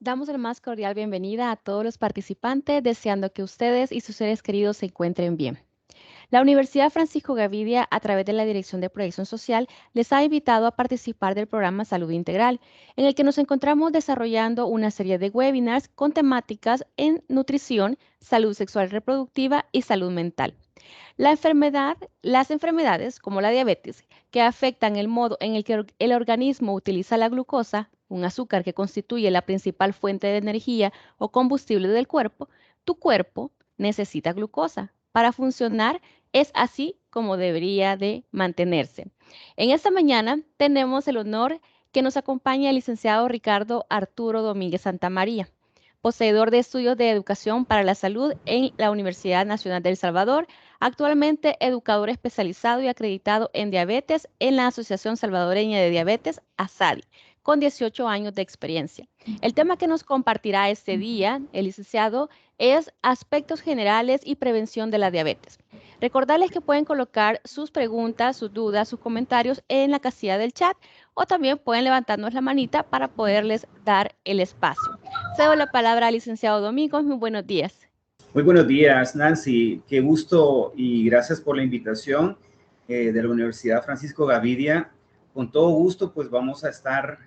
Damos la más cordial bienvenida a todos los participantes, deseando que ustedes y sus seres queridos se encuentren bien. La Universidad Francisco Gavidia, a través de la Dirección de Proyección Social, les ha invitado a participar del programa Salud Integral, en el que nos encontramos desarrollando una serie de webinars con temáticas en nutrición, salud sexual reproductiva y salud mental. Las enfermedades, como la diabetes, que afectan el modo en el que el organismo utiliza la glucosa, un azúcar que constituye la principal fuente de energía o combustible del cuerpo, tu cuerpo necesita glucosa. Para funcionar es así como debería de mantenerse. En esta mañana tenemos el honor que nos acompañe el licenciado Ricardo Arturo Domínguez Santamaría, poseedor de estudios de educación para la salud en la Universidad Nacional de El Salvador, actualmente educador especializado y acreditado en diabetes en la Asociación Salvadoreña de Diabetes, ASADI, con 18 años de experiencia. El tema que nos compartirá este día, el licenciado, es aspectos generales y prevención de la diabetes. Recordarles que pueden colocar sus preguntas, sus dudas, sus comentarios en la casilla del chat o también pueden levantarnos la manita para poderles dar el espacio. Cedo la palabra al licenciado Domingos. Muy buenos días. Muy buenos días, Nancy. Qué gusto y gracias por la invitación de la Universidad Francisco Gavidia. Con todo gusto, pues vamos a estar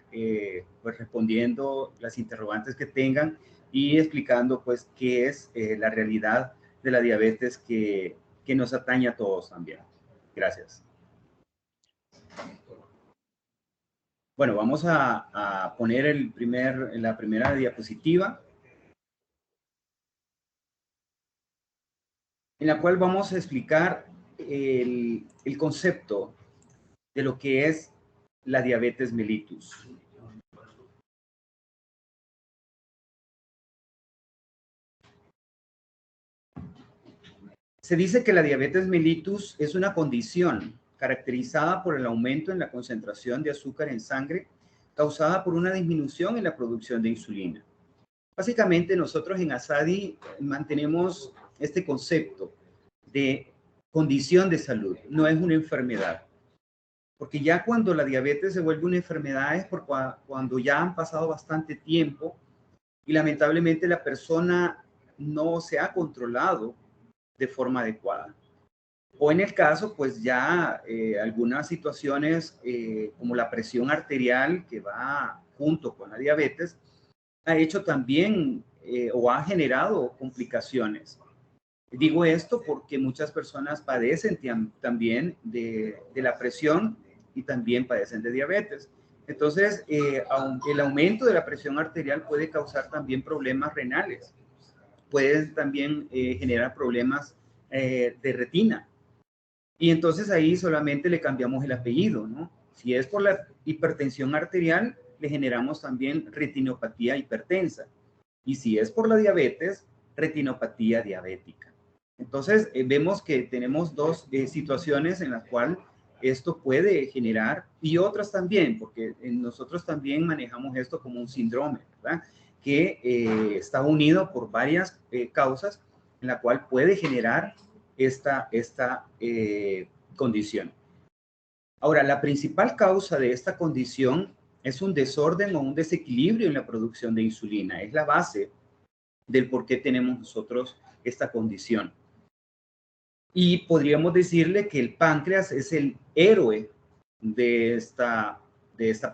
pues respondiendo las interrogantes que tengan y explicando pues qué es la realidad de la diabetes que nos atañe a todos también. Gracias. Bueno, vamos a poner la primera diapositiva, en la cual vamos a explicar el concepto de lo que es la diabetes mellitus. Se dice que la diabetes mellitus es una condición caracterizada por el aumento en la concentración de azúcar en sangre causada por una disminución en la producción de insulina. Básicamente nosotros en ASADI mantenemos este concepto de condición de salud, no es una enfermedad. Porque ya cuando la diabetes se vuelve una enfermedad es por cuando ya han pasado bastante tiempo y lamentablemente la persona no se ha controlado de forma adecuada. O en el caso, pues ya algunas situaciones como la presión arterial que va junto con la diabetes, ha hecho también o ha generado complicaciones. Digo esto porque muchas personas padecen también de la presión y también padecen de diabetes. Entonces, el aumento de la presión arterial puede causar también problemas renales, puede también generar problemas de retina. Y entonces ahí solamente le cambiamos el apellido, ¿no? Si es por la hipertensión arterial, le generamos también retinopatía hipertensa. Y si es por la diabetes, retinopatía diabética. Entonces, vemos que tenemos dos situaciones en las cuales esto puede generar, y otras también, porque nosotros también manejamos esto como un síndrome, ¿verdad? Que está unido por varias causas en la cual puede generar esta condición. Ahora, la principal causa de esta condición es un desorden o un desequilibrio en la producción de insulina. Es la base del por qué tenemos nosotros esta condición. Y podríamos decirle que el páncreas es el héroe de esta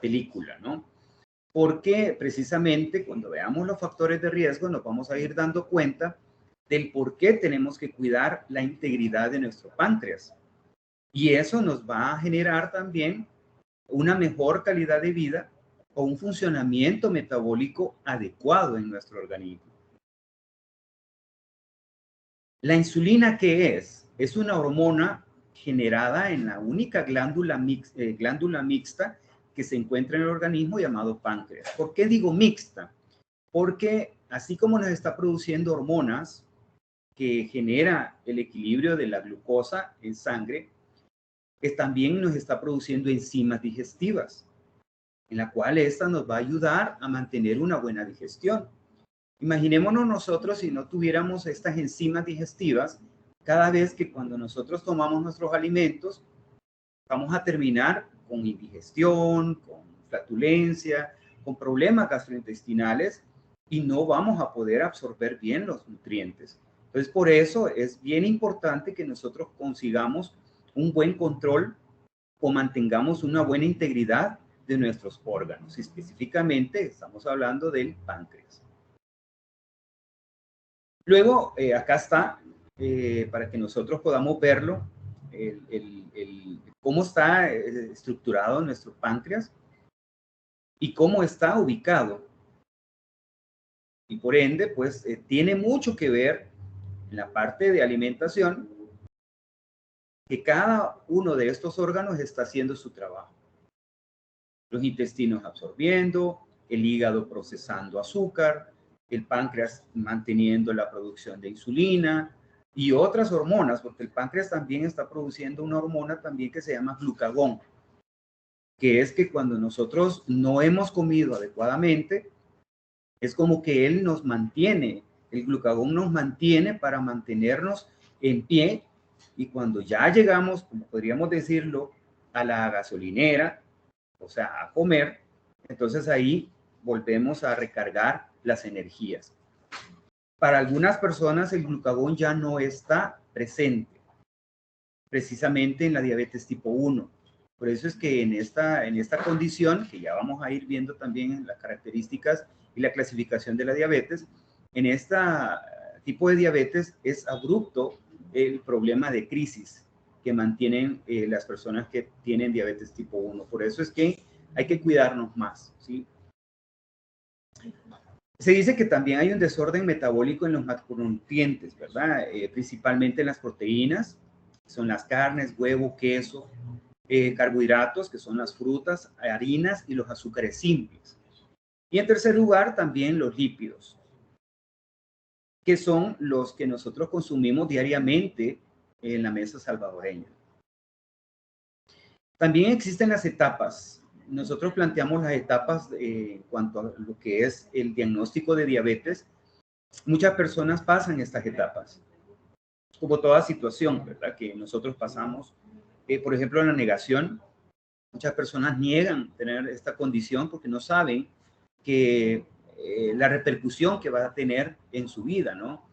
película, ¿no? Porque precisamente cuando veamos los factores de riesgo nos vamos a ir dando cuenta del por qué tenemos que cuidar la integridad de nuestro páncreas. Y eso nos va a generar también una mejor calidad de vida o un funcionamiento metabólico adecuado en nuestro organismo. La insulina, ¿qué es? Es una hormona generada en la única glándula mixta que se encuentra en el organismo llamado páncreas. ¿Por qué digo mixta? Porque así como nos está produciendo hormonas que genera el equilibrio de la glucosa en sangre, también nos está produciendo enzimas digestivas, en la cual esta nos va a ayudar a mantener una buena digestión. Imaginémonos nosotros si no tuviéramos estas enzimas digestivas, cada vez que cuando nosotros tomamos nuestros alimentos, vamos a terminar con indigestión, con flatulencia, con problemas gastrointestinales y no vamos a poder absorber bien los nutrientes. Entonces, por eso es bien importante que nosotros consigamos un buen control o mantengamos una buena integridad de nuestros órganos. Específicamente estamos hablando del páncreas. Luego, acá está, para que nosotros podamos verlo, cómo está estructurado nuestro páncreas y cómo está ubicado. Y por ende, pues tiene mucho que ver en la parte de alimentación, que cada uno de estos órganos está haciendo su trabajo. Los intestinos absorbiendo, el hígado procesando azúcar, el páncreas manteniendo la producción de insulina y otras hormonas, porque el páncreas también está produciendo una hormona también que se llama glucagón, que es que cuando nosotros no hemos comido adecuadamente, es como que él nos mantiene, el glucagón nos mantiene para mantenernos en pie, y cuando ya llegamos, como podríamos decirlo, a la gasolinera, o sea, a comer, entonces ahí volvemos a recargar las energías. Para algunas personas el glucagón ya no está presente, precisamente en la diabetes tipo 1. Por eso es que en esta condición, que ya vamos a ir viendo también las características y la clasificación de la diabetes, en este tipo de diabetes es abrupto el problema de crisis que mantienen las personas que tienen diabetes tipo 1. Por eso es que hay que cuidarnos más, ¿sí? Se dice que también hay un desorden metabólico en los macronutrientes, ¿verdad? Principalmente en las proteínas, son las carnes, huevo, queso, carbohidratos, que son las frutas, harinas y los azúcares simples. Y en tercer lugar, también los lípidos, que son los que nosotros consumimos diariamente en la mesa salvadoreña. También existen las etapas. Nosotros planteamos las etapas en cuanto a lo que es el diagnóstico de diabetes. Muchas personas pasan estas etapas, como toda situación, ¿verdad? Que nosotros pasamos. Por ejemplo, en la negación, muchas personas niegan tener esta condición porque no saben que la repercusión que va a tener en su vida, ¿no?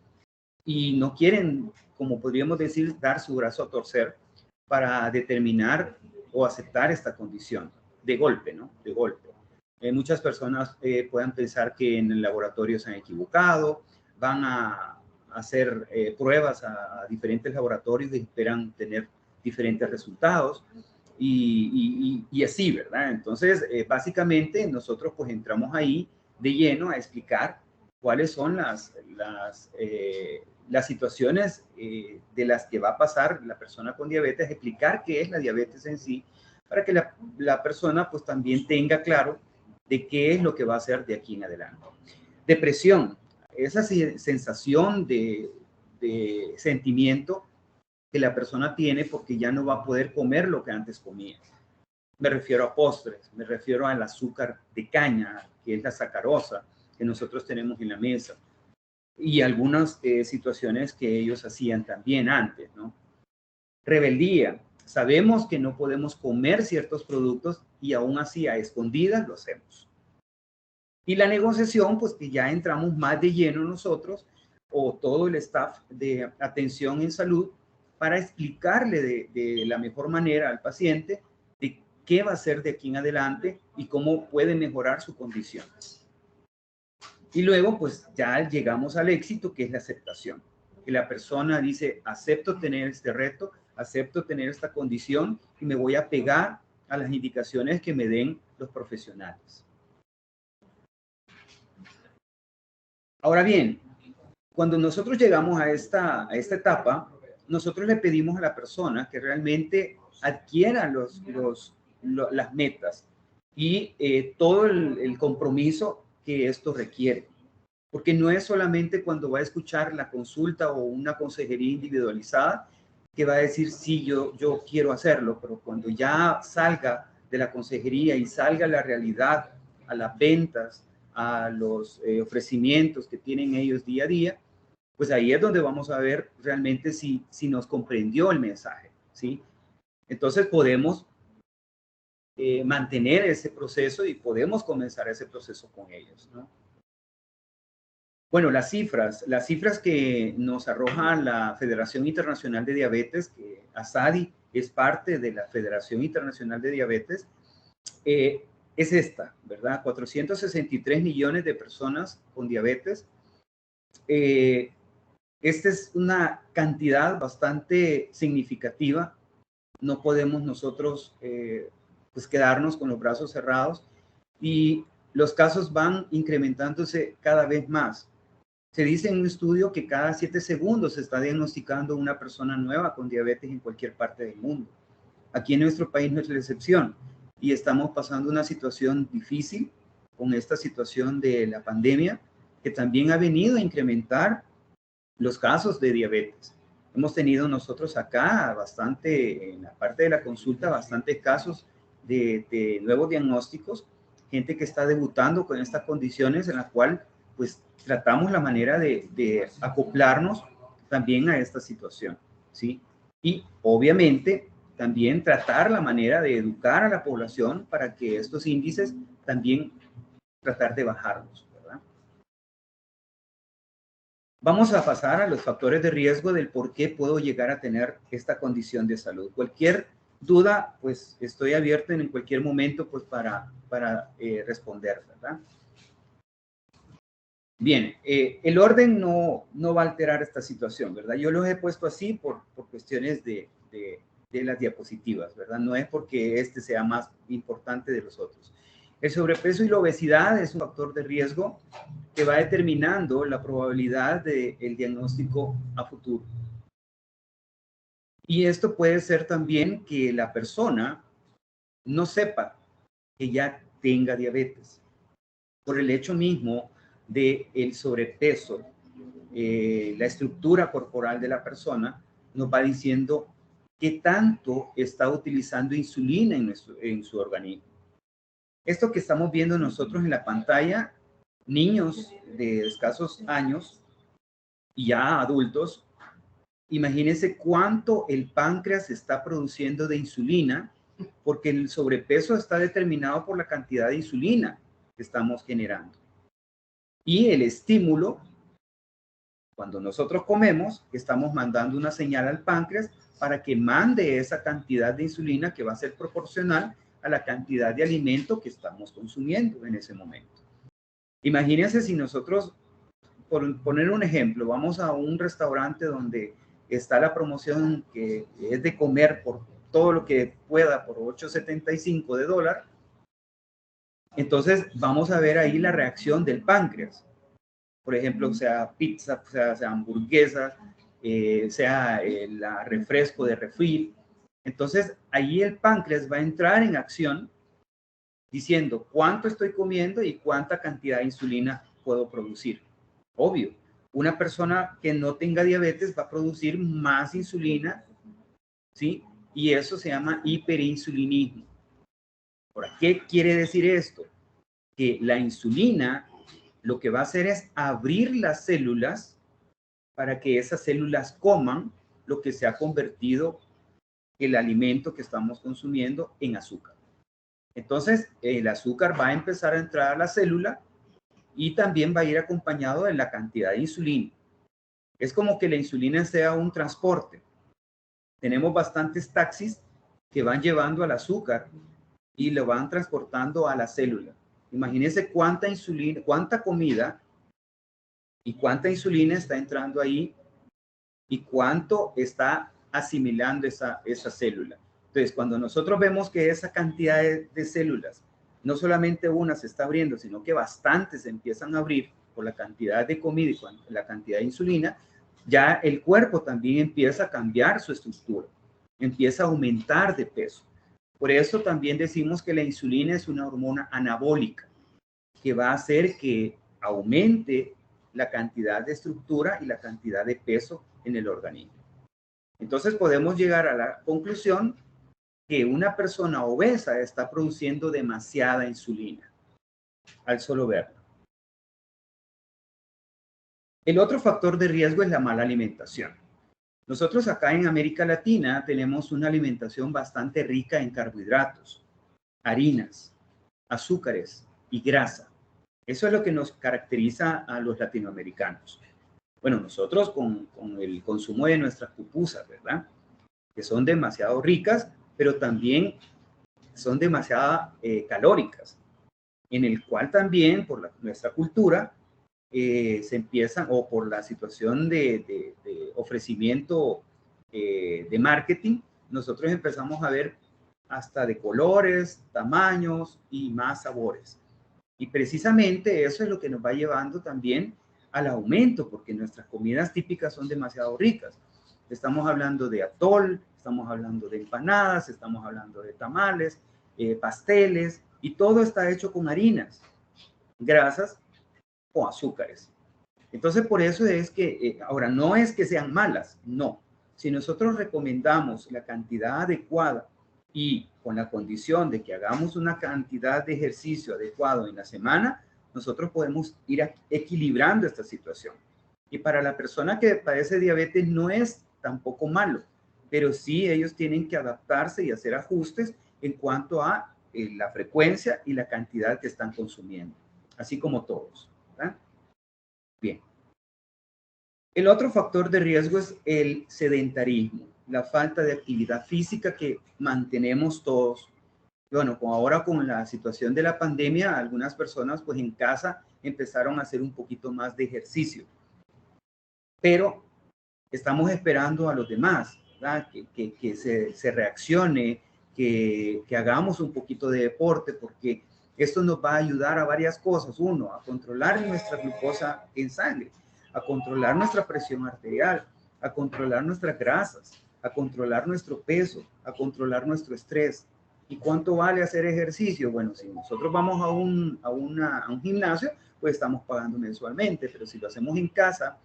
Y no quieren, como podríamos decir, dar su brazo a torcer para determinar o aceptar esta condición de golpe, ¿no? De golpe. Muchas personas puedan pensar que en el laboratorio se han equivocado, van a hacer pruebas a diferentes laboratorios y esperan tener diferentes resultados y así, ¿verdad? Entonces, básicamente nosotros pues entramos ahí de lleno a explicar cuáles son las situaciones de las que va a pasar la persona con diabetes, explicar qué es la diabetes en sí, para que la persona pues también tenga claro de qué es lo que va a hacer de aquí en adelante. Depresión, esa sensación de sentimiento que la persona tiene porque ya no va a poder comer lo que antes comía. Me refiero a postres, me refiero al azúcar de caña, que es la sacarosa que nosotros tenemos en la mesa, y algunas situaciones que ellos hacían también antes, ¿no? Rebeldía. Sabemos que no podemos comer ciertos productos y aún así a escondidas lo hacemos. Y la negociación, pues que ya entramos más de lleno nosotros o todo el staff de atención en salud para explicarle de la mejor manera al paciente de qué va a hacer de aquí en adelante y cómo puede mejorar su condición. Y luego, pues ya llegamos al éxito, que es la aceptación. Que la persona dice, acepto tener este reto, acepto tener esta condición y me voy a pegar a las indicaciones que me den los profesionales. Ahora bien, cuando nosotros llegamos a esta etapa, nosotros le pedimos a la persona que realmente adquiera las metas y todo el compromiso que esto requiere. Porque no es solamente cuando va a escuchar la consulta o una consejería individualizada que va a decir, sí, yo quiero hacerlo, pero cuando ya salga de la consejería y salga la realidad, a las ventas, a los ofrecimientos que tienen ellos día a día, pues ahí es donde vamos a ver realmente si nos comprendió el mensaje, ¿sí? Entonces podemos mantener ese proceso y podemos comenzar ese proceso con ellos, ¿no? Bueno, las cifras que nos arroja la Federación Internacional de Diabetes, que ASADI es parte de la Federación Internacional de Diabetes, es esta, ¿verdad? 463 millones de personas con diabetes. Esta es una cantidad bastante significativa. No podemos nosotros pues quedarnos con los brazos cerrados, y los casos van incrementándose cada vez más. Se dice en un estudio que cada 7 segundos se está diagnosticando una persona nueva con diabetes en cualquier parte del mundo. Aquí en nuestro país no es la excepción, y estamos pasando una situación difícil con esta situación de la pandemia, que también ha venido a incrementar los casos de diabetes. Hemos tenido nosotros acá bastante, en la parte de la consulta, bastantes casos de nuevos diagnósticos, gente que está debutando con estas condiciones, en la cual pues tratamos la manera de acoplarnos también a esta situación, ¿sí? Y obviamente también tratar la manera de educar a la población para que estos índices también tratar de bajarlos, ¿verdad? Vamos a pasar a los factores de riesgo del por qué puedo llegar a tener esta condición de salud. Cualquier duda, pues estoy abierto en cualquier momento pues para responder, ¿verdad? Bien, el orden no va a alterar esta situación, ¿verdad? Yo los he puesto así por cuestiones de las diapositivas, ¿verdad? No es porque este sea más importante de los otros. El sobrepeso y la obesidad es un factor de riesgo que va determinando la probabilidad del diagnóstico a futuro. Y esto puede ser también que la persona no sepa que ya tenga diabetes, por el hecho mismo del sobrepeso. La estructura corporal de la persona nos va diciendo qué tanto está utilizando insulina en su organismo. Esto que estamos viendo nosotros en la pantalla, niños de escasos años y ya adultos, imagínense cuánto el páncreas está produciendo de insulina, porque el sobrepeso está determinado por la cantidad de insulina que estamos generando. Y el estímulo, cuando nosotros comemos, estamos mandando una señal al páncreas para que mande esa cantidad de insulina que va a ser proporcional a la cantidad de alimento que estamos consumiendo en ese momento. Imagínense si nosotros, por poner un ejemplo, vamos a un restaurante donde está la promoción que es de comer por todo lo que pueda por $8.75 de dólar. Entonces vamos a ver ahí la reacción del páncreas. Por ejemplo, sea pizza, sea hamburguesa, sea el refresco de refil. Entonces ahí el páncreas va a entrar en acción diciendo cuánto estoy comiendo y cuánta cantidad de insulina puedo producir. Obvio, una persona que no tenga diabetes va a producir más insulina, ¿sí? Y eso se llama hiperinsulinismo. Ahora, ¿qué quiere decir esto? Que la insulina lo que va a hacer es abrir las células para que esas células coman lo que se ha convertido el alimento que estamos consumiendo en azúcar. Entonces, el azúcar va a empezar a entrar a la célula y también va a ir acompañado de la cantidad de insulina. Es como que la insulina sea un transporte. Tenemos bastantes taxis que van llevando al azúcar y lo van transportando a la célula. Imagínense cuánta insulina, cuánta comida y cuánta insulina está entrando ahí y cuánto está asimilando esa célula. Entonces, cuando nosotros vemos que esa cantidad de células, no solamente una se está abriendo, sino que bastantes se empiezan a abrir por la cantidad de comida y la cantidad de insulina, ya el cuerpo también empieza a cambiar su estructura, empieza a aumentar de peso. Por eso también decimos que la insulina es una hormona anabólica que va a hacer que aumente la cantidad de estructura y la cantidad de peso en el organismo. Entonces podemos llegar a la conclusión que una persona obesa está produciendo demasiada insulina al solo verlo. El otro factor de riesgo es la mala alimentación. Nosotros acá en América Latina tenemos una alimentación bastante rica en carbohidratos, harinas, azúcares y grasa. Eso es lo que nos caracteriza a los latinoamericanos. Bueno, nosotros con el consumo de nuestras pupusas, ¿verdad? Que son demasiado ricas, pero también son demasiado calóricas, en el cual también por nuestra cultura se empiezan, o por la situación de ofrecimiento de marketing, nosotros empezamos a ver hasta de colores, tamaños y más sabores. Y precisamente eso es lo que nos va llevando también al aumento, porque nuestras comidas típicas son demasiado ricas. Estamos hablando de atol, estamos hablando de empanadas, estamos hablando de tamales, pasteles, y todo está hecho con harinas, grasas o azúcares. Entonces, por eso es que, ahora, no es que sean malas, no. Si nosotros recomendamos la cantidad adecuada y con la condición de que hagamos una cantidad de ejercicio adecuado en la semana, nosotros podemos ir equilibrando esta situación. Y para la persona que padece diabetes no es tampoco malo, pero sí ellos tienen que adaptarse y hacer ajustes en cuanto a la frecuencia y la cantidad que están consumiendo, así como todos, ¿verdad? Bien. El otro factor de riesgo es el sedentarismo, la falta de actividad física que mantenemos todos. Bueno, ahora con la situación de la pandemia, algunas personas pues en casa empezaron a hacer un poquito más de ejercicio. Pero estamos esperando a los demás, ¿verdad? Que se reaccione, que hagamos un poquito de deporte, porque esto nos va a ayudar a varias cosas. Uno, a controlar nuestra glucosa en sangre, a controlar nuestra presión arterial, a controlar nuestras grasas, a controlar nuestro peso, a controlar nuestro estrés. ¿Y cuánto vale hacer ejercicio? Bueno, si nosotros vamos a un gimnasio, pues estamos pagando mensualmente, pero si lo hacemos en casa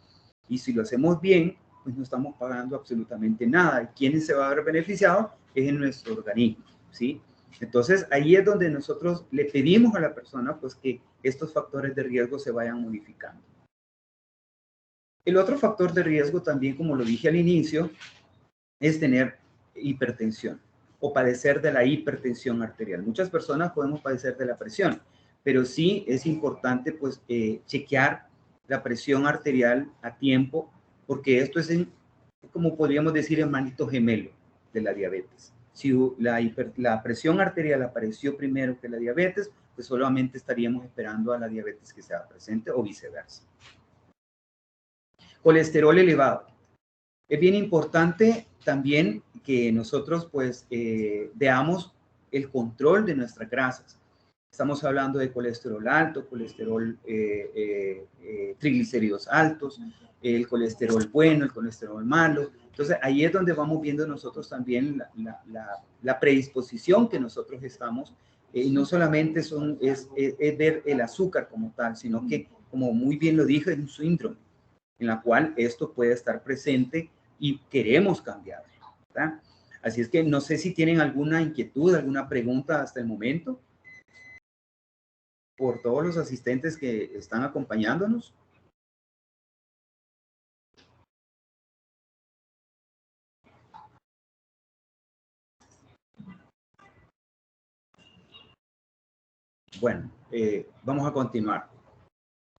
y si lo hacemos bien, pues no estamos pagando absolutamente nada. ¿Y quién se va a ver beneficiado? Es en nuestro organismo, ¿sí? Entonces, ahí es donde nosotros le pedimos a la persona, pues, que estos factores de riesgo se vayan modificando. El otro factor de riesgo también, como lo dije al inicio, es tener hipertensión o padecer de la hipertensión arterial. Muchas personas podemos padecer de la presión, pero sí es importante, pues, chequear la presión arterial a tiempo, porque esto es, como podríamos decir, hermanito gemelo de la diabetes. Si la presión arterial apareció primero que la diabetes, pues solamente estaríamos esperando a la diabetes que sea presente o viceversa. Colesterol elevado. Es bien importante también que nosotros pues veamos el control de nuestras grasas. Estamos hablando de colesterol alto, colesterol, triglicéridos altos, el colesterol bueno, el colesterol malo. Entonces ahí es donde vamos viendo nosotros también la predisposición que nosotros estamos. Y no solamente es ver el azúcar como tal, sino que, como muy bien lo dije, es un síndrome en la cual esto puede estar presente y queremos cambiar, ¿verdad? Así es que no sé si tienen alguna inquietud, alguna pregunta hasta el momento por todos los asistentes que están acompañándonos. Bueno, vamos a continuar.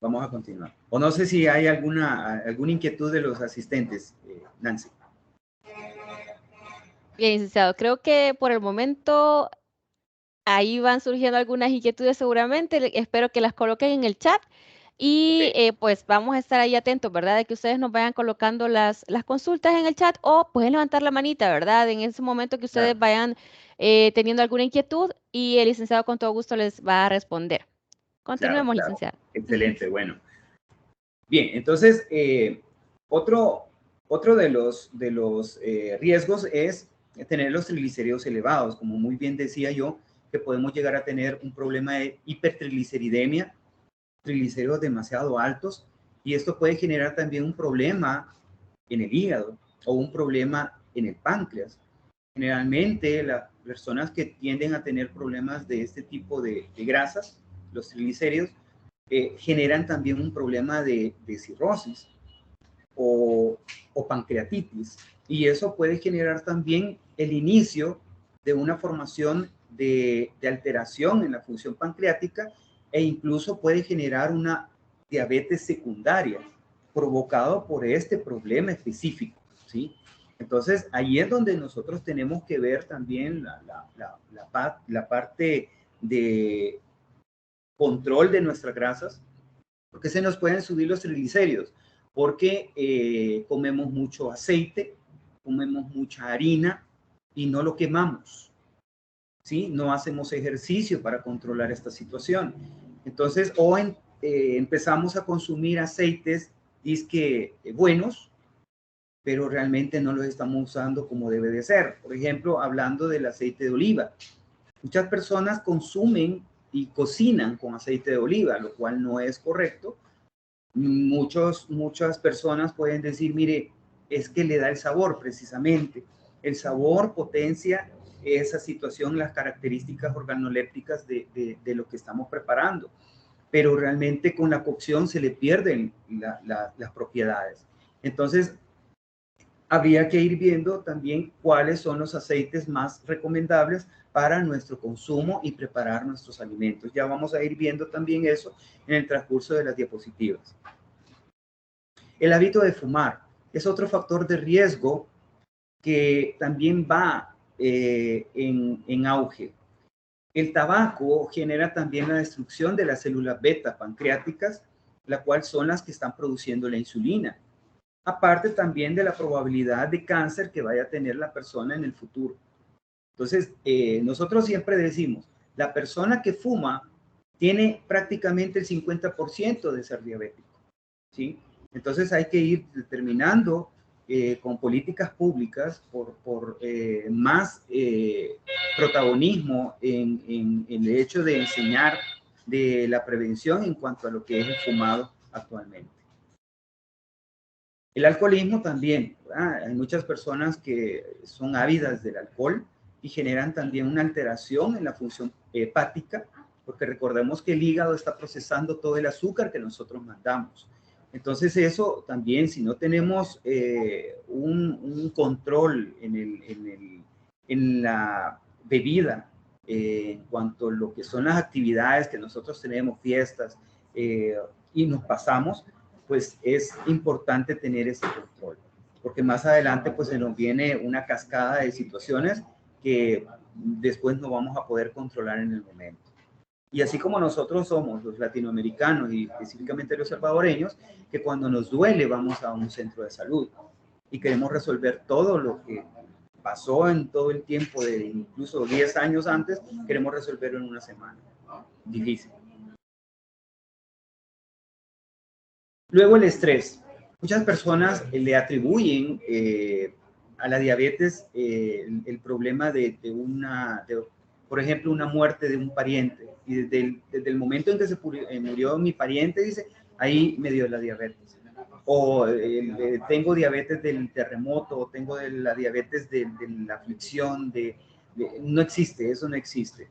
Vamos a continuar. O no sé si hay alguna inquietud de los asistentes, Nancy. Bien, licenciado, creo que por el momento ahí van surgiendo algunas inquietudes seguramente. Espero que las coloquen en el chat y pues vamos a estar ahí atentos, ¿verdad? De que ustedes nos vayan colocando las consultas en el chat o pueden levantar la manita, ¿verdad? En ese momento que ustedes vayan teniendo alguna inquietud y el licenciado con todo gusto les va a responder. Continuemos, Claro. licenciado. Excelente, bueno. Bien, entonces, otro de los riesgos es tener los triglicéridos elevados. Como muy bien decía yo, que podemos llegar a tener un problema de hipertrigliceridemia, triglicéridos demasiado altos, y esto puede generar también un problema en el hígado o un problema en el páncreas. Generalmente las personas que tienden a tener problemas de este tipo de grasas, los triglicéridos, generan también un problema de cirrosis o pancreatitis. Y eso puede generar también el inicio de una formación de alteración en la función pancreática e incluso puede generar una diabetes secundaria provocado por este problema específico, ¿sí? Entonces, ahí es donde nosotros tenemos que ver también la parte de control de nuestras grasas, porque se nos pueden subir los triglicéridos, porque comemos mucho aceite, comemos mucha harina y no lo quemamos, ¿sí? No hacemos ejercicio para controlar esta situación. Entonces, empezamos a consumir aceites disque buenos, pero realmente no los estamos usando como debe de ser. Por ejemplo, hablando del aceite de oliva. Muchas personas consumen y cocinan con aceite de oliva, lo cual no es correcto. Muchas personas pueden decir, mire, es que le da el sabor precisamente. El sabor potencia esa situación, las características organolépticas de lo que estamos preparando. Pero realmente con la cocción se le pierden las propiedades. Entonces, habría que ir viendo también cuáles son los aceites más recomendables para nuestro consumo y preparar nuestros alimentos. Ya vamos a ir viendo también eso en el transcurso de las diapositivas. El hábito de fumar es otro factor de riesgo que también va en auge. El tabaco genera también la destrucción de las células beta pancreáticas, la cual son las que están produciendo la insulina. Aparte también de la probabilidad de cáncer que vaya a tener la persona en el futuro. Entonces, nosotros siempre decimos, la persona que fuma tiene prácticamente el 50% de ser diabético, ¿sí? Entonces hay que ir determinando con políticas públicas por más protagonismo en el hecho de enseñar de la prevención en cuanto a lo que es el fumado actualmente. El alcoholismo también, ¿verdad? Hay muchas personas que son ávidas del alcohol y generan también una alteración en la función hepática, porque recordemos que el hígado está procesando todo el azúcar que nosotros mandamos. Entonces eso también, si no tenemos un control en la bebida, en cuanto a lo que son las actividades que nosotros tenemos, fiestas, y nos pasamos, pues es importante tener ese control, porque más adelante pues se nos viene una cascada de situaciones que después no vamos a poder controlar en el momento. Y así como nosotros somos los latinoamericanos y específicamente los salvadoreños, que cuando nos duele vamos a un centro de salud y queremos resolver todo lo que pasó en todo el tiempo de incluso 10 años antes, queremos resolverlo en una semana. Difícil. Luego el estrés. Muchas personas le atribuyen a la diabetes el problema de por ejemplo, una muerte de un pariente. Y desde el momento en que se murió mi pariente, dice, ahí me dio la diabetes. O tengo diabetes del terremoto, o tengo la diabetes de la aflicción, no existe, eso no existe.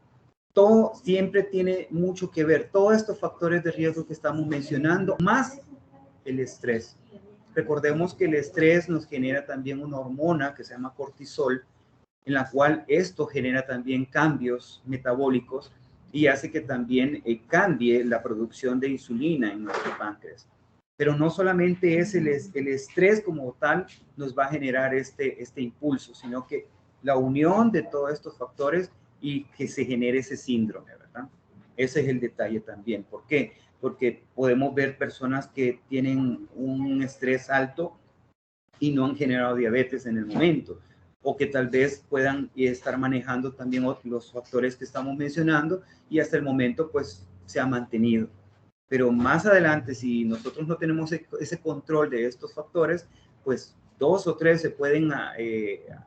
Todo siempre tiene mucho que ver, todos estos factores de riesgo que estamos mencionando, más el estrés. Recordemos que el estrés nos genera también una hormona que se llama cortisol, en la cual esto genera también cambios metabólicos y hace que también cambie la producción de insulina en nuestro páncreas. Pero no solamente es el estrés como tal nos va a generar este impulso, sino que la unión de todos estos factores y que se genere ese síndrome, ¿verdad? Ese es el detalle también. ¿Por qué? Porque podemos ver personas que tienen un estrés alto y no han generado diabetes en el momento, o que tal vez puedan estar manejando también los factores que estamos mencionando y hasta el momento pues se ha mantenido. Pero más adelante, si nosotros no tenemos ese control de estos factores, pues 2 o 3 se pueden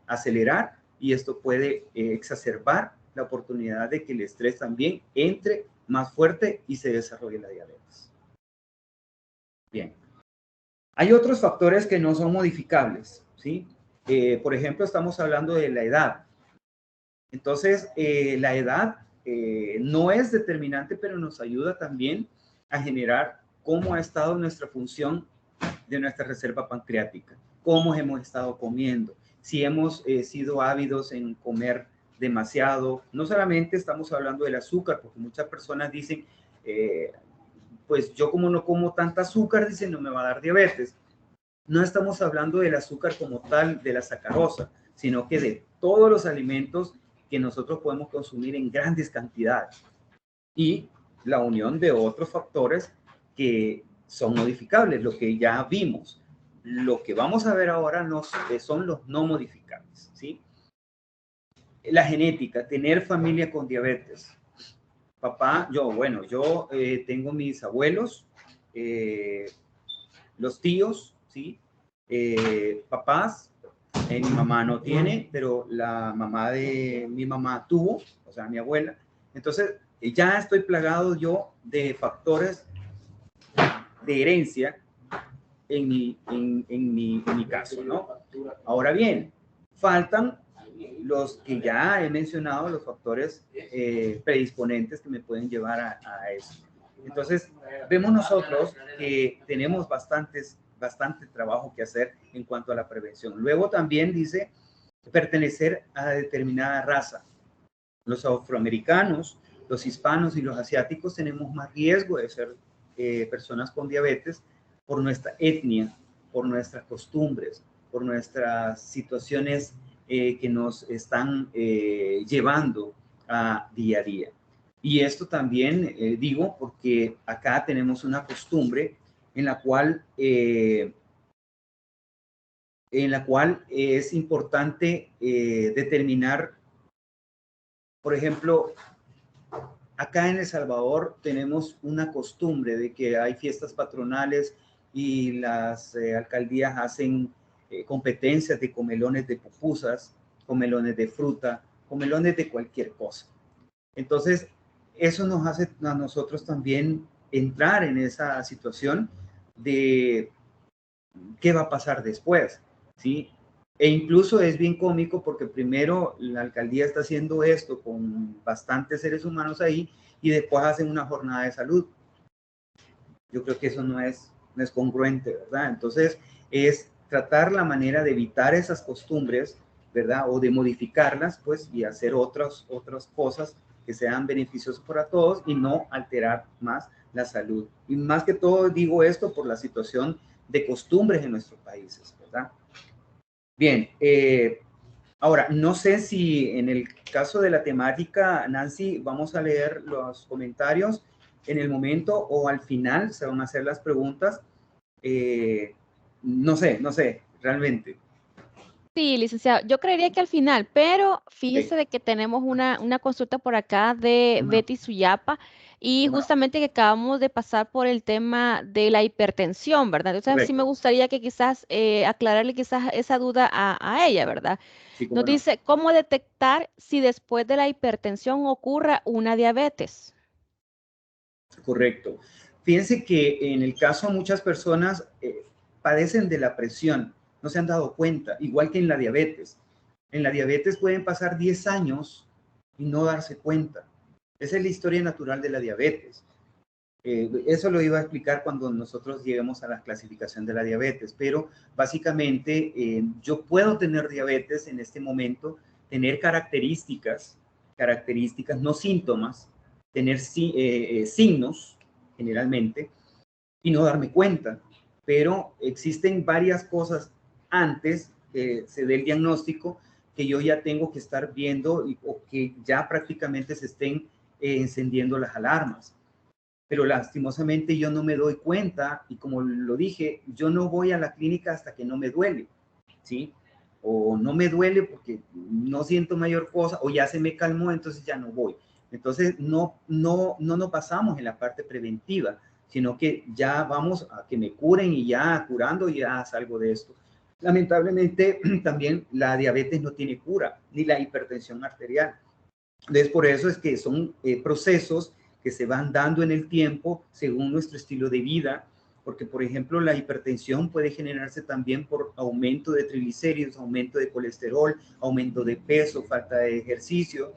acelerar y esto puede exacerbar la oportunidad de que el estrés también entre más fuerte y se desarrolle la diabetes. Bien. Hay otros factores que no son modificables, ¿sí? Por ejemplo, estamos hablando de la edad. Entonces, la edad no es determinante, pero nos ayuda también a generar cómo ha estado nuestra función de nuestra reserva pancreática, cómo hemos estado comiendo, si hemos sido ávidos en comer demasiado. No solamente estamos hablando del azúcar, porque muchas personas dicen, pues yo como no como tanta azúcar, dice, no me va a dar diabetes. No estamos hablando del azúcar como tal, de la sacarosa, sino que de todos los alimentos que nosotros podemos consumir en grandes cantidades y la unión de otros factores que son modificables, lo que ya vimos. Lo que vamos a ver ahora son los no modificables, ¿sí? La genética, tener familia con diabetes. Papá, yo tengo mis abuelos, los tíos, ¿sí? Papás, mi mamá no tiene, pero la mamá de mi mamá tuvo, o sea, mi abuela. Entonces, ya estoy plagado yo de factores de herencia en mi caso, ¿no? Ahora bien, faltan los que ya he mencionado, los factores predisponentes que me pueden llevar a eso. Entonces, vemos nosotros que tenemos bastante trabajo que hacer en cuanto a la prevención. Luego también dice pertenecer a determinada raza. Los afroamericanos, los hispanos y los asiáticos tenemos más riesgo de ser personas con diabetes por nuestra etnia, por nuestras costumbres, por nuestras situaciones que nos están llevando a día a día. Y esto también digo porque acá tenemos una costumbre en la cual es importante determinar, por ejemplo, acá en El Salvador tenemos una costumbre de que hay fiestas patronales y las alcaldías hacen competencias de comelones de pupusas, comelones de fruta, comelones de cualquier cosa. Entonces, eso nos hace a nosotros también entrar en esa situación de qué va a pasar después, ¿sí? E incluso es bien cómico porque primero la alcaldía está haciendo esto con bastantes seres humanos ahí y después hacen una jornada de salud. Yo creo que eso no es congruente, ¿verdad? Entonces es tratar la manera de evitar esas costumbres, ¿verdad? O de modificarlas, pues, y hacer otras cosas que sean beneficiosas para todos y no alterar más la salud. Y más que todo digo esto por la situación de costumbres en nuestros países, ¿verdad? Bien, ahora, no sé si en el caso de la temática, Nancy, vamos a leer los comentarios en el momento o al final se van a hacer las preguntas. No sé, realmente. Sí, licenciado, yo creería que al final, pero fíjese Sí. de que tenemos una consulta por acá de ¿Cómo no? Betty Suyapa y ¿Cómo no? justamente que acabamos de pasar por el tema de la hipertensión, ¿verdad? Entonces sí me Correcto. gustaría que quizás aclararle quizás esa duda a ella, ¿verdad? Sí, Nos cómo no. dice, ¿cómo detectar si después de la hipertensión ocurra una diabetes? Correcto. Fíjense que en el caso muchas personas padecen de la presión, no se han dado cuenta, igual que en la diabetes. En la diabetes pueden pasar 10 años y no darse cuenta. Esa es la historia natural de la diabetes. Eso lo iba a explicar cuando nosotros lleguemos a la clasificación de la diabetes, pero básicamente yo puedo tener diabetes en este momento, tener características, no síntomas, tener signos generalmente y no darme cuenta. Pero existen varias cosas antes que se dé el diagnóstico que yo ya tengo que estar viendo o que ya prácticamente se estén encendiendo las alarmas. Pero lastimosamente yo no me doy cuenta y como lo dije, yo no voy a la clínica hasta que no me duele, ¿sí? O no me duele porque no siento mayor cosa o ya se me calmó, entonces ya no voy. Entonces no nos pasamos en la parte preventiva, sino que ya vamos a que me curen y ya curando ya salgo de esto. Lamentablemente también la diabetes no tiene cura, ni la hipertensión arterial. Entonces, por eso es que son procesos que se van dando en el tiempo según nuestro estilo de vida, porque, por ejemplo, la hipertensión puede generarse también por aumento de triglicéridos, aumento de colesterol, aumento de peso, falta de ejercicio,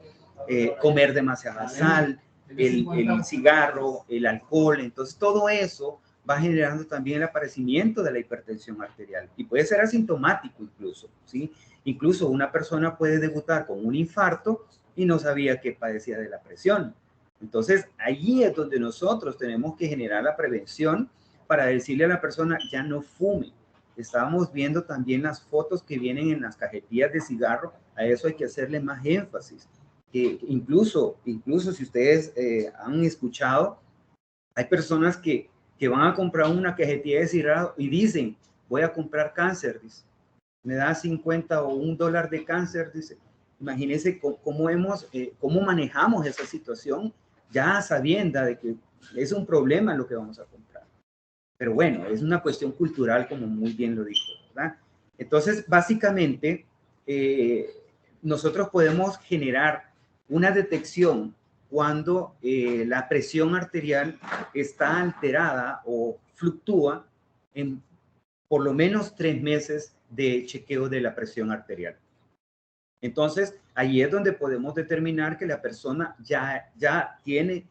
comer demasiada sal, el cigarro, el alcohol. Entonces, todo eso va generando también el aparecimiento de la hipertensión arterial y puede ser asintomático incluso, ¿sí? Incluso una persona puede debutar con un infarto y no sabía que padecía de la presión. Entonces, allí es donde nosotros tenemos que generar la prevención para decirle a la persona, ya no fume. Estábamos viendo también las fotos que vienen en las cajetillas de cigarro, a eso hay que hacerle más énfasis. Que incluso si ustedes han escuchado, hay personas que van a comprar una cajetilla de cigarro y dicen, voy a comprar cáncer, dice. Me da 50 o $1 de cáncer, dice. Imagínense cómo manejamos esa situación ya sabiendo de que es un problema lo que vamos a comprar. Pero bueno, es una cuestión cultural, como muy bien lo dijo, ¿verdad? Entonces, básicamente, nosotros podemos generar una detección cuando la presión arterial está alterada o fluctúa en por lo menos 3 meses de chequeo de la presión arterial. Entonces, ahí es donde podemos determinar que la persona ya tiene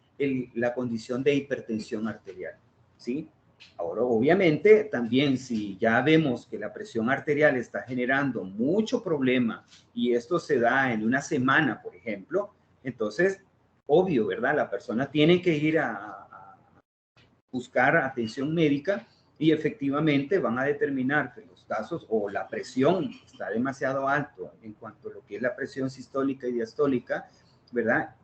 la condición de hipertensión arterial, ¿sí? Ahora, obviamente, también si ya vemos que la presión arterial está generando mucho problema y esto se da en una semana, por ejemplo, entonces, obvio, ¿verdad? La persona tiene que ir a buscar atención médica y efectivamente van a determinar que los casos o la presión está demasiado alto en cuanto a lo que es la presión sistólica y diastólica, ¿verdad?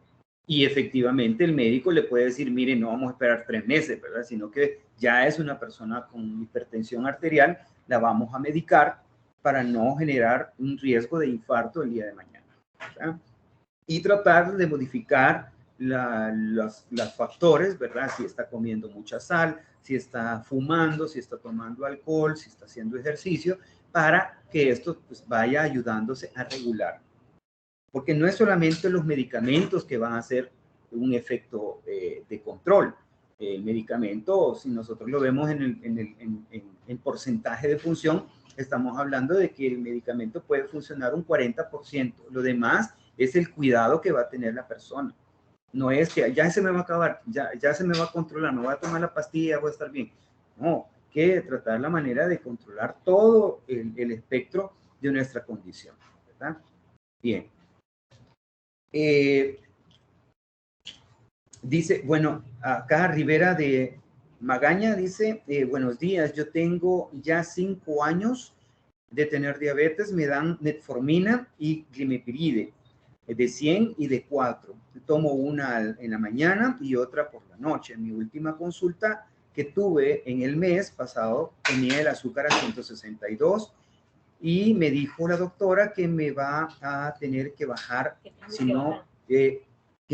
Y efectivamente el médico le puede decir, mire, no vamos a esperar 3 meses, ¿verdad? Sino que ya es una persona con hipertensión arterial, la vamos a medicar para no generar un riesgo de infarto el día de mañana, ¿verdad? Y tratar de modificar los factores, ¿verdad? Si está comiendo mucha sal, si está fumando, si está tomando alcohol, si está haciendo ejercicio, para que esto pues, vaya ayudándose a regular. Porque no es solamente los medicamentos que van a hacer un efecto de control. El medicamento, si nosotros lo vemos en porcentaje de función, estamos hablando de que el medicamento puede funcionar un 40%. Lo demás es el cuidado que va a tener la persona. No es que ya se me va a acabar, ya se me va a controlar, no voy a tomar la pastilla, voy a estar bien. No, hay que tratar la manera de controlar todo el espectro de nuestra condición, ¿verdad? Bien. Dice, bueno, acá Rivera de Magaña dice, buenos días, yo tengo ya 5 años de tener diabetes, me dan metformina y glimepiride de 100 y de 4. Tomo una en la mañana y otra por la noche. En mi última consulta que tuve en el mes pasado tenía el azúcar a 162 y me dijo la doctora que me va a tener que bajar, si no, que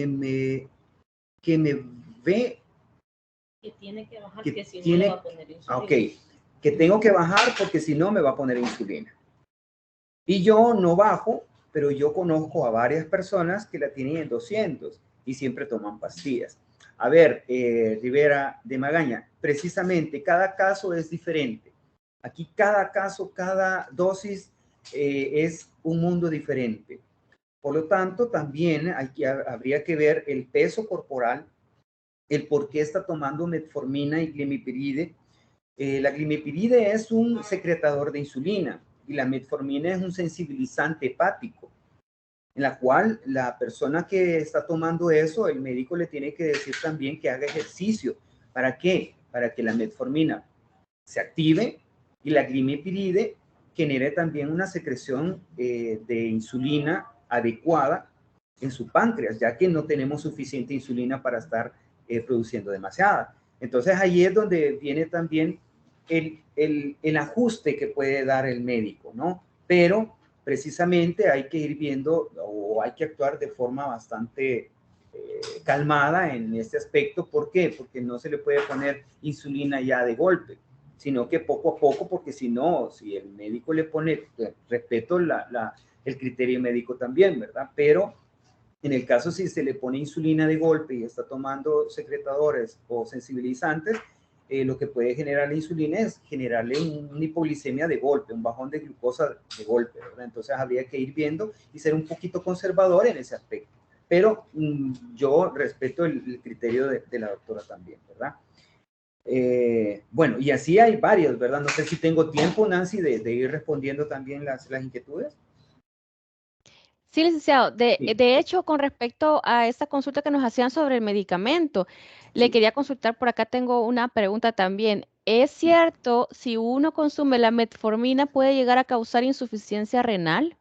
me ve que tiene que bajar, que si tiene, no le va a poner insulina. Ok, que tengo que bajar porque si no me va a poner insulina. Y yo no bajo, pero yo conozco a varias personas que la tienen en 200 y siempre toman pastillas. A ver, Rivera de Magaña, precisamente cada caso es diferente. Aquí cada caso, cada dosis es un mundo diferente. Por lo tanto, también habría que ver el peso corporal, el por qué está tomando metformina y glimepiride. La glimepiride es un secretador de insulina y la metformina es un sensibilizante hepático, en la cual la persona que está tomando eso, el médico le tiene que decir también que haga ejercicio. ¿Para qué? Para que la metformina se active y la glimepiride genere también una secreción de insulina adecuada en su páncreas, ya que no tenemos suficiente insulina para estar produciendo demasiada. Entonces ahí es donde viene también el ajuste que puede dar el médico, ¿no? Pero precisamente hay que ir viendo o hay que actuar de forma bastante calmada en este aspecto. ¿Por qué? Porque no se le puede poner insulina ya de golpe, sino que poco a poco, porque si no, si el médico le pone, respeto el criterio médico también, ¿verdad? Pero en el caso si se le pone insulina de golpe y está tomando secretadores o sensibilizantes, lo que puede generar la insulina es generarle una hipoglicemia de golpe, un bajón de glucosa de golpe, ¿verdad? Entonces habría que ir viendo y ser un poquito conservador en ese aspecto. Pero yo respeto el criterio de la doctora también, ¿verdad? Bueno, y así hay varios, ¿verdad? No sé si tengo tiempo, Nancy, de ir respondiendo también las inquietudes. Sí, licenciado. Sí, De hecho, con respecto a esta consulta que nos hacían sobre el medicamento, le sí, quería consultar, por acá tengo una pregunta también. ¿Es sí. cierto si uno consume la metformina puede llegar a causar insuficiencia renal?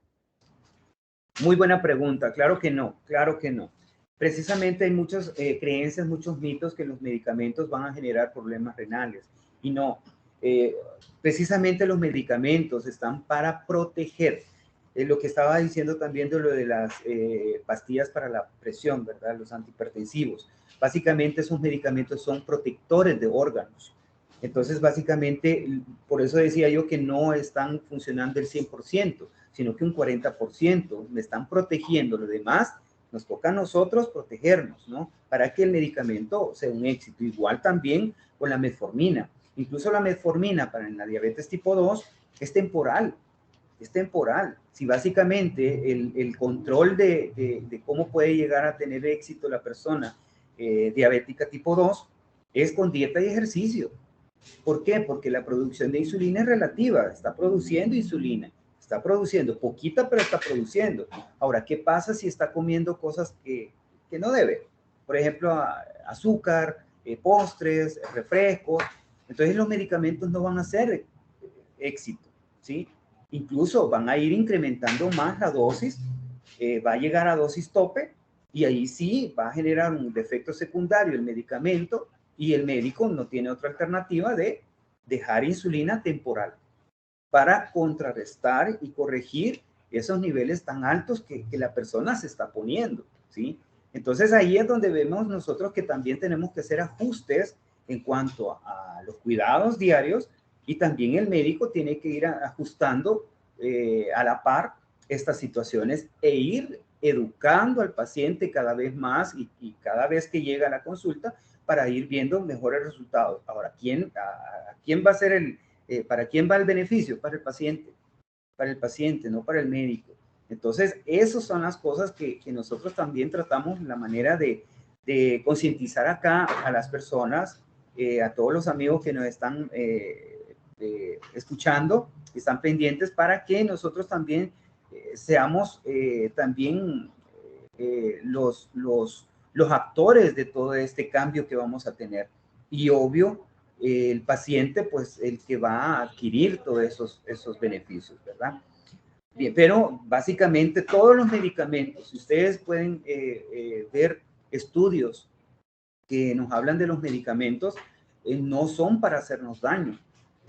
Muy buena pregunta. Claro que no, claro que no. Precisamente hay muchas creencias, muchos mitos que los medicamentos van a generar problemas renales. Y no, eh, precisamente los medicamentos están para proteger. Lo que estaba diciendo también de lo de las pastillas para la presión, ¿verdad? Los antihipertensivos. Básicamente esos medicamentos son protectores de órganos. Entonces, básicamente, por eso decía yo que no están funcionando el 100%, sino que un 40%. Me están protegiendo. Lo demás nos toca a nosotros protegernos, ¿no? Para que el medicamento sea un éxito. Igual también con la metformina. Incluso la metformina para la diabetes tipo 2 es temporal. Es temporal. Si básicamente el control de cómo puede llegar a tener éxito la persona diabética tipo 2 es con dieta y ejercicio. ¿Por qué? Porque la producción de insulina es relativa, está produciendo insulina, está produciendo poquita, pero está produciendo. Ahora, ¿qué pasa si está comiendo cosas que no debe? Por ejemplo, azúcar, postres, refrescos. Entonces los medicamentos no van a ser éxito, ¿sí? Incluso van a ir incrementando más la dosis, va a llegar a dosis tope y ahí sí va a generar un defecto secundario el medicamento y el médico no tiene otra alternativa de dejar insulina temporal para contrarrestar y corregir esos niveles tan altos que la persona se está poniendo, ¿sí? Entonces ahí es donde vemos nosotros que también tenemos que hacer ajustes en cuanto a los cuidados diarios y también el médico tiene que ir ajustando a la par estas situaciones e ir educando al paciente cada vez más y cada vez que llega a la consulta para ir viendo mejores resultados. Ahora, ¿quién va a ser ¿para quién va el beneficio? Para el paciente, no para el médico. Entonces, esas son las cosas que nosotros también tratamos, la manera de concientizar acá a las personas, a todos los amigos que nos están escuchando, que están pendientes, para que nosotros también seamos también los actores de todo este cambio que vamos a tener. Y obvio, el paciente, pues el que va a adquirir todos esos beneficios, ¿verdad? Bien, pero básicamente todos los medicamentos, si ustedes pueden ver estudios que nos hablan de los medicamentos, no son para hacernos daño,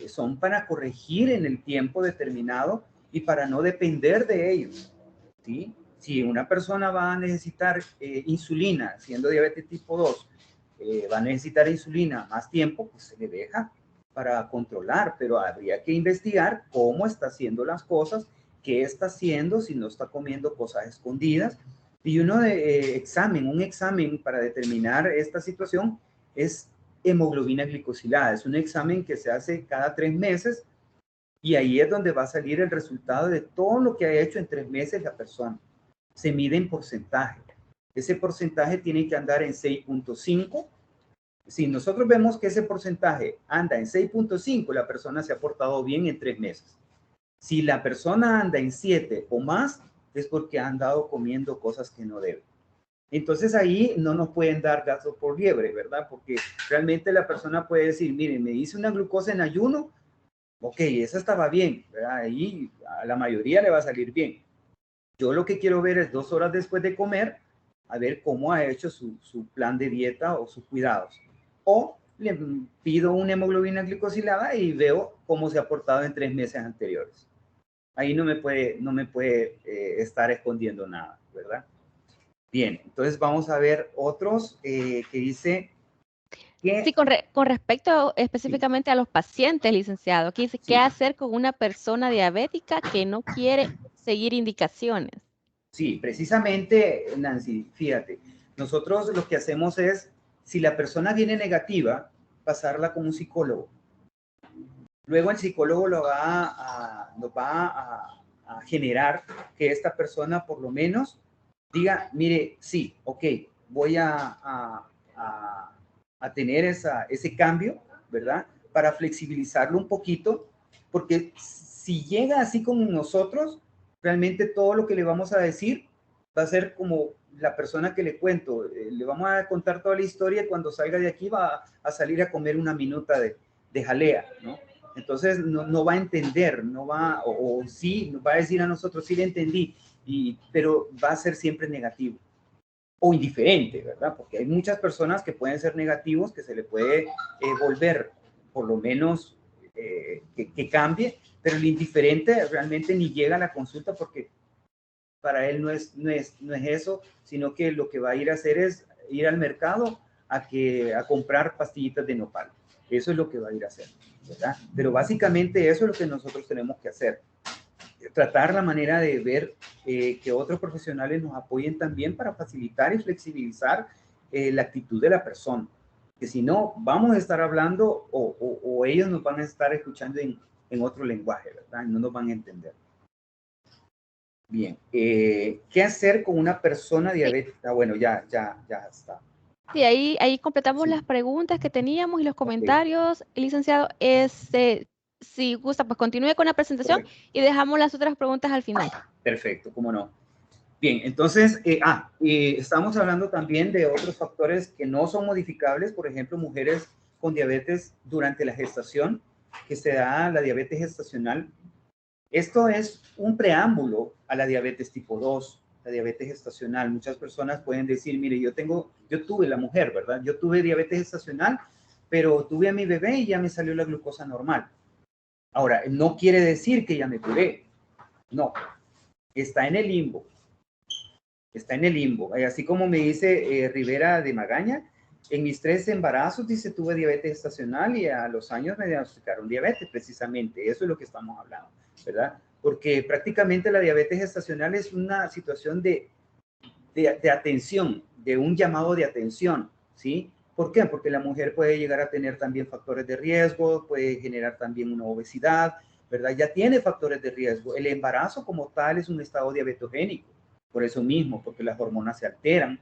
son para corregir en el tiempo determinado y para no depender de ellos, ¿sí? Si una persona va a necesitar insulina, siendo diabetes tipo 2, va a necesitar insulina más tiempo, pues se le deja para controlar, pero habría que investigar cómo está haciendo las cosas, qué está haciendo, si no está comiendo cosas escondidas. Y un examen para determinar esta situación es hemoglobina glicosilada. Es un examen que se hace cada 3 meses y ahí es donde va a salir el resultado de todo lo que ha hecho en 3 meses la persona. Se mide en porcentaje. Ese porcentaje tiene que andar en 6.5. Si nosotros vemos que ese porcentaje anda en 6.5, la persona se ha portado bien en 3 meses. Si la persona anda en 7 o más, es porque ha andado comiendo cosas que no debe. Entonces ahí no nos pueden dar gato por liebre, ¿verdad? Porque realmente la persona puede decir, mire, me hice una glucosa en ayuno, ok, esa estaba bien, ¿verdad? Ahí a la mayoría le va a salir bien. Yo lo que quiero ver es 2 horas después de comer, a ver cómo ha hecho su plan de dieta o sus cuidados. O le pido una hemoglobina glicosilada y veo cómo se ha portado en 3 meses anteriores. Ahí no me puede estar escondiendo nada, ¿verdad? Bien, entonces vamos a ver otros que dice Sí, que... con respecto Sí, específicamente a los pacientes, licenciado, aquí dice, ¿qué sí, hacer con una persona diabética que no quiere seguir indicaciones? sí, precisamente, Nancy, fíjate, nosotros lo que hacemos es, si la persona viene negativa, pasarla con un psicólogo. Luego el psicólogo nos va a generar que esta persona por lo menos diga, mire, sí, ok, voy a tener ese cambio, ¿verdad? Para flexibilizarlo un poquito, porque si llega así como nosotros, realmente todo lo que le vamos a decir va a ser como la persona que le cuento, le vamos a contar toda la historia y cuando salga de aquí va a salir a comer una minuta de jalea, ¿no? Entonces no va a entender, no va, o sí, nos va a decir a nosotros, sí le entendí, pero va a ser siempre negativo o indiferente, ¿verdad? Porque hay muchas personas que pueden ser negativos, que se le puede volver, por lo menos, que cambie, pero el indiferente realmente ni llega a la consulta porque para él no es eso, sino que lo que va a ir a hacer es ir al mercado a comprar pastillitas de nopal. Eso es lo que va a ir a hacer, ¿verdad? Pero básicamente eso es lo que nosotros tenemos que hacer. Tratar la manera de ver que otros profesionales nos apoyen también para facilitar y flexibilizar la actitud de la persona. Que si no, vamos a estar hablando o ellos nos van a estar escuchando en otro lenguaje, ¿verdad? Y no nos van a entender. Bien, ¿qué hacer con una persona diabética? Bueno, ya está. Sí, ahí completamos Sí. las preguntas que teníamos y los Ok. comentarios. Licenciado, si gusta, pues continúe con la presentación. Correcto. Y dejamos las otras preguntas al final. Perfecto, cómo no. Bien, entonces, estamos hablando también de otros factores que no son modificables, por ejemplo, mujeres con diabetes durante la gestación, que se da la diabetes gestacional. Esto es un preámbulo a la diabetes tipo 2, la diabetes gestacional. Muchas personas pueden decir, mire, yo tuve la mujer, ¿verdad? Yo tuve diabetes gestacional, pero tuve a mi bebé y ya me salió la glucosa normal. Ahora, no quiere decir que ya me curé. No, está en el limbo. Está en el limbo. Así como me dice Rivera de Magaña, en mis 3 embarazos, dice, tuve diabetes gestacional y a los años me diagnosticaron diabetes, precisamente. Eso es lo que estamos hablando, ¿verdad? Porque prácticamente la diabetes gestacional es una situación de atención, de un llamado de atención, ¿sí? ¿Por qué? Porque la mujer puede llegar a tener también factores de riesgo, puede generar también una obesidad, ¿verdad? Ya tiene factores de riesgo. El embarazo como tal es un estado diabetogénico, por eso mismo, porque las hormonas se alteran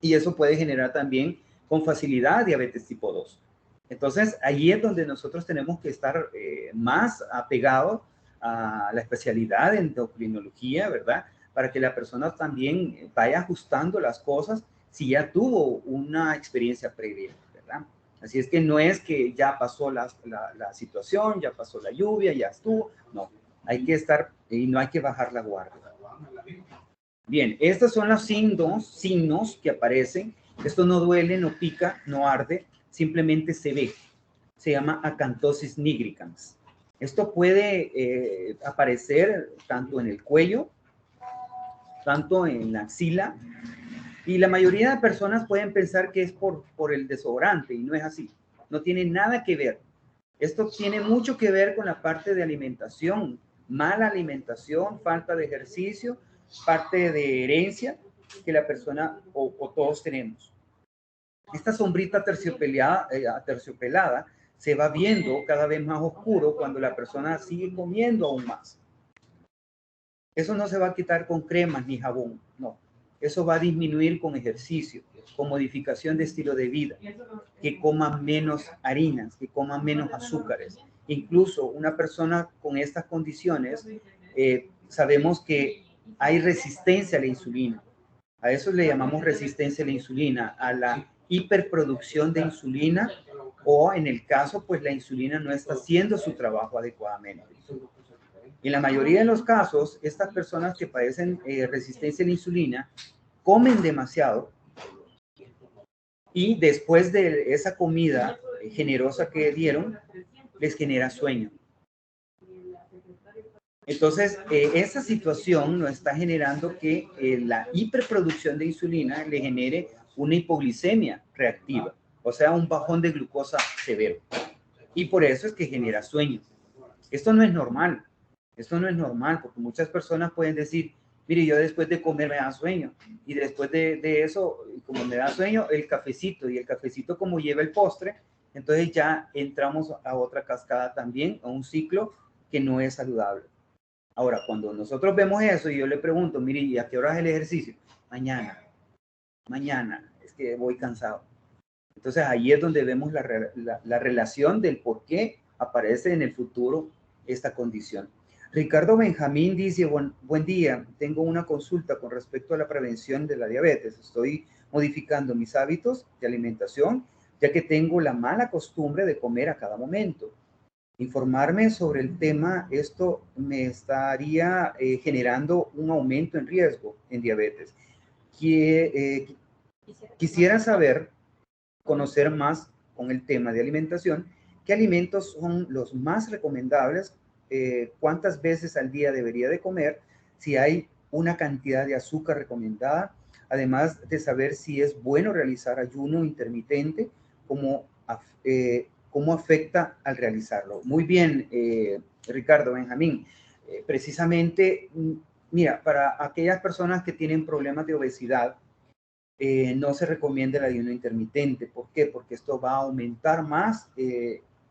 y eso puede generar también con facilidad diabetes tipo 2. Entonces, ahí es donde nosotros tenemos que estar más apegados a la especialidad en endocrinología, ¿verdad? Para que la persona también vaya ajustando las cosas si ya tuvo una experiencia previa, ¿verdad? Así es que no es que ya pasó la situación, ya pasó la lluvia, ya estuvo, no, hay que estar y no hay que bajar la guardia. Bien, estos son los signos que aparecen. Esto no duele, no pica, no arde, simplemente se ve. Se llama acantosis nigricans. Esto puede aparecer tanto en el cuello, tanto en la axila, y la mayoría de personas pueden pensar que es por el desodorante, y no es así. No tiene nada que ver. Esto tiene mucho que ver con la parte de alimentación, mala alimentación, falta de ejercicio, parte de herencia que la persona o todos tenemos. Esta sombrita aterciopelada se va viendo cada vez más oscuro cuando la persona sigue comiendo aún más. Eso no se va a quitar con cremas ni jabón, no. Eso va a disminuir con ejercicio, con modificación de estilo de vida, que coma menos harinas, que coma menos azúcares. Incluso una persona con estas condiciones, sabemos que hay resistencia a la insulina. A eso le llamamos resistencia a la insulina, a la hiperproducción de insulina, o en el caso, pues la insulina no está haciendo su trabajo adecuadamente. En la mayoría de los casos, estas personas que padecen resistencia a la insulina comen demasiado y después de esa comida generosa que dieron, les genera sueño. Entonces, esa situación nos está generando que la hiperproducción de insulina le genere una hipoglicemia reactiva, o sea, un bajón de glucosa severo. Y por eso es que genera sueño. Esto no es normal. Esto no es normal, porque muchas personas pueden decir, mire, yo después de comer me da sueño. Y después de eso, como me da sueño, el cafecito. Y el cafecito como lleva el postre, entonces ya entramos a otra cascada también, a un ciclo que no es saludable. Ahora, cuando nosotros vemos eso y yo le pregunto, mire, ¿y a qué hora es el ejercicio? Mañana, es que voy cansado. Entonces ahí es donde vemos la relación del por qué aparece en el futuro esta condición. Ricardo Benjamín dice, buen día, tengo una consulta con respecto a la prevención de la diabetes. Estoy modificando mis hábitos de alimentación, ya que tengo la mala costumbre de comer a cada momento. Informarme sobre el tema, esto me estaría generando un aumento en riesgo en diabetes. Quisiera saber, conocer más con el tema de alimentación, qué alimentos son los más recomendables, cuántas veces al día debería de comer, si hay una cantidad de azúcar recomendada, además de saber si es bueno realizar ayuno intermitente, cómo afecta al realizarlo. Muy bien, Ricardo Benjamín. Precisamente, mira, para aquellas personas que tienen problemas de obesidad, no se recomienda el ayuno intermitente. ¿Por qué? Porque esto va a aumentar más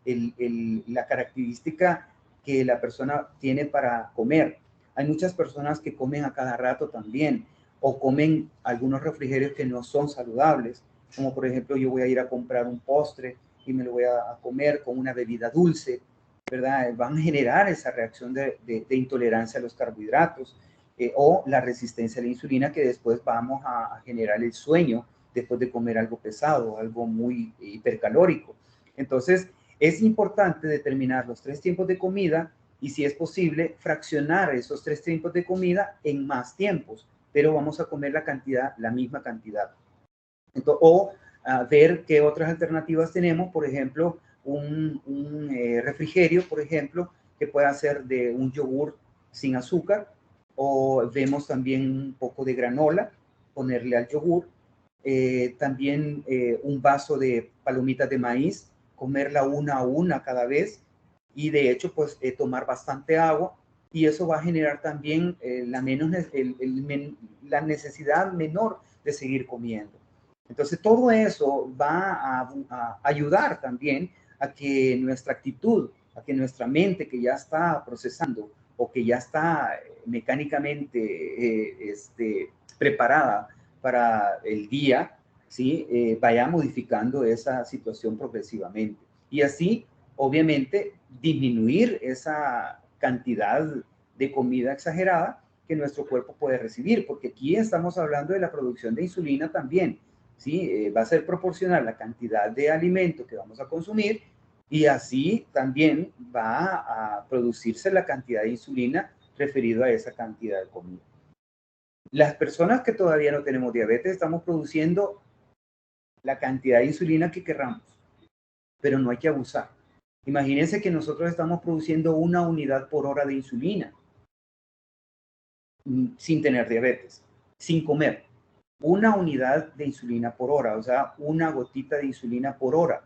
la característica que la persona tiene para comer. Hay muchas personas que comen a cada rato también, o comen algunos refrigerios que no son saludables, como por ejemplo yo voy a ir a comprar un postre y me lo voy a comer con una bebida dulce, ¿verdad? Van a generar esa reacción de intolerancia a los carbohidratos. O la resistencia a la insulina, que después vamos a generar el sueño después de comer algo pesado, algo muy hipercalórico. Entonces, es importante determinar los 3 tiempos de comida y, si es posible, fraccionar esos 3 tiempos de comida en más tiempos, pero vamos a comer la misma cantidad. Entonces, o ver qué otras alternativas tenemos, por ejemplo, un refrigerio, por ejemplo, que pueda ser de un yogur sin azúcar, o vemos también un poco de granola, ponerle al yogur, también un vaso de palomitas de maíz, comerla una a una cada vez, y de hecho, pues tomar bastante agua, y eso va a generar también la necesidad menor de seguir comiendo. Entonces, todo eso va a ayudar también a que nuestra actitud, a que nuestra mente, que ya está procesando o que ya está mecánicamente preparada para el día, ¿sí? Vaya modificando esa situación progresivamente. Y así, obviamente, disminuir esa cantidad de comida exagerada que nuestro cuerpo puede recibir, porque aquí estamos hablando de la producción de insulina también, ¿sí? Va a ser proporcional la cantidad de alimento que vamos a consumir, y así también va a producirse la cantidad de insulina referido a esa cantidad de comida. Las personas que todavía no tenemos diabetes estamos produciendo la cantidad de insulina que querramos, pero no hay que abusar. Imagínense que nosotros estamos produciendo 1 unidad por hora de insulina sin tener diabetes, sin comer. 1 unidad de insulina por hora, o sea, 1 gotita de insulina por hora.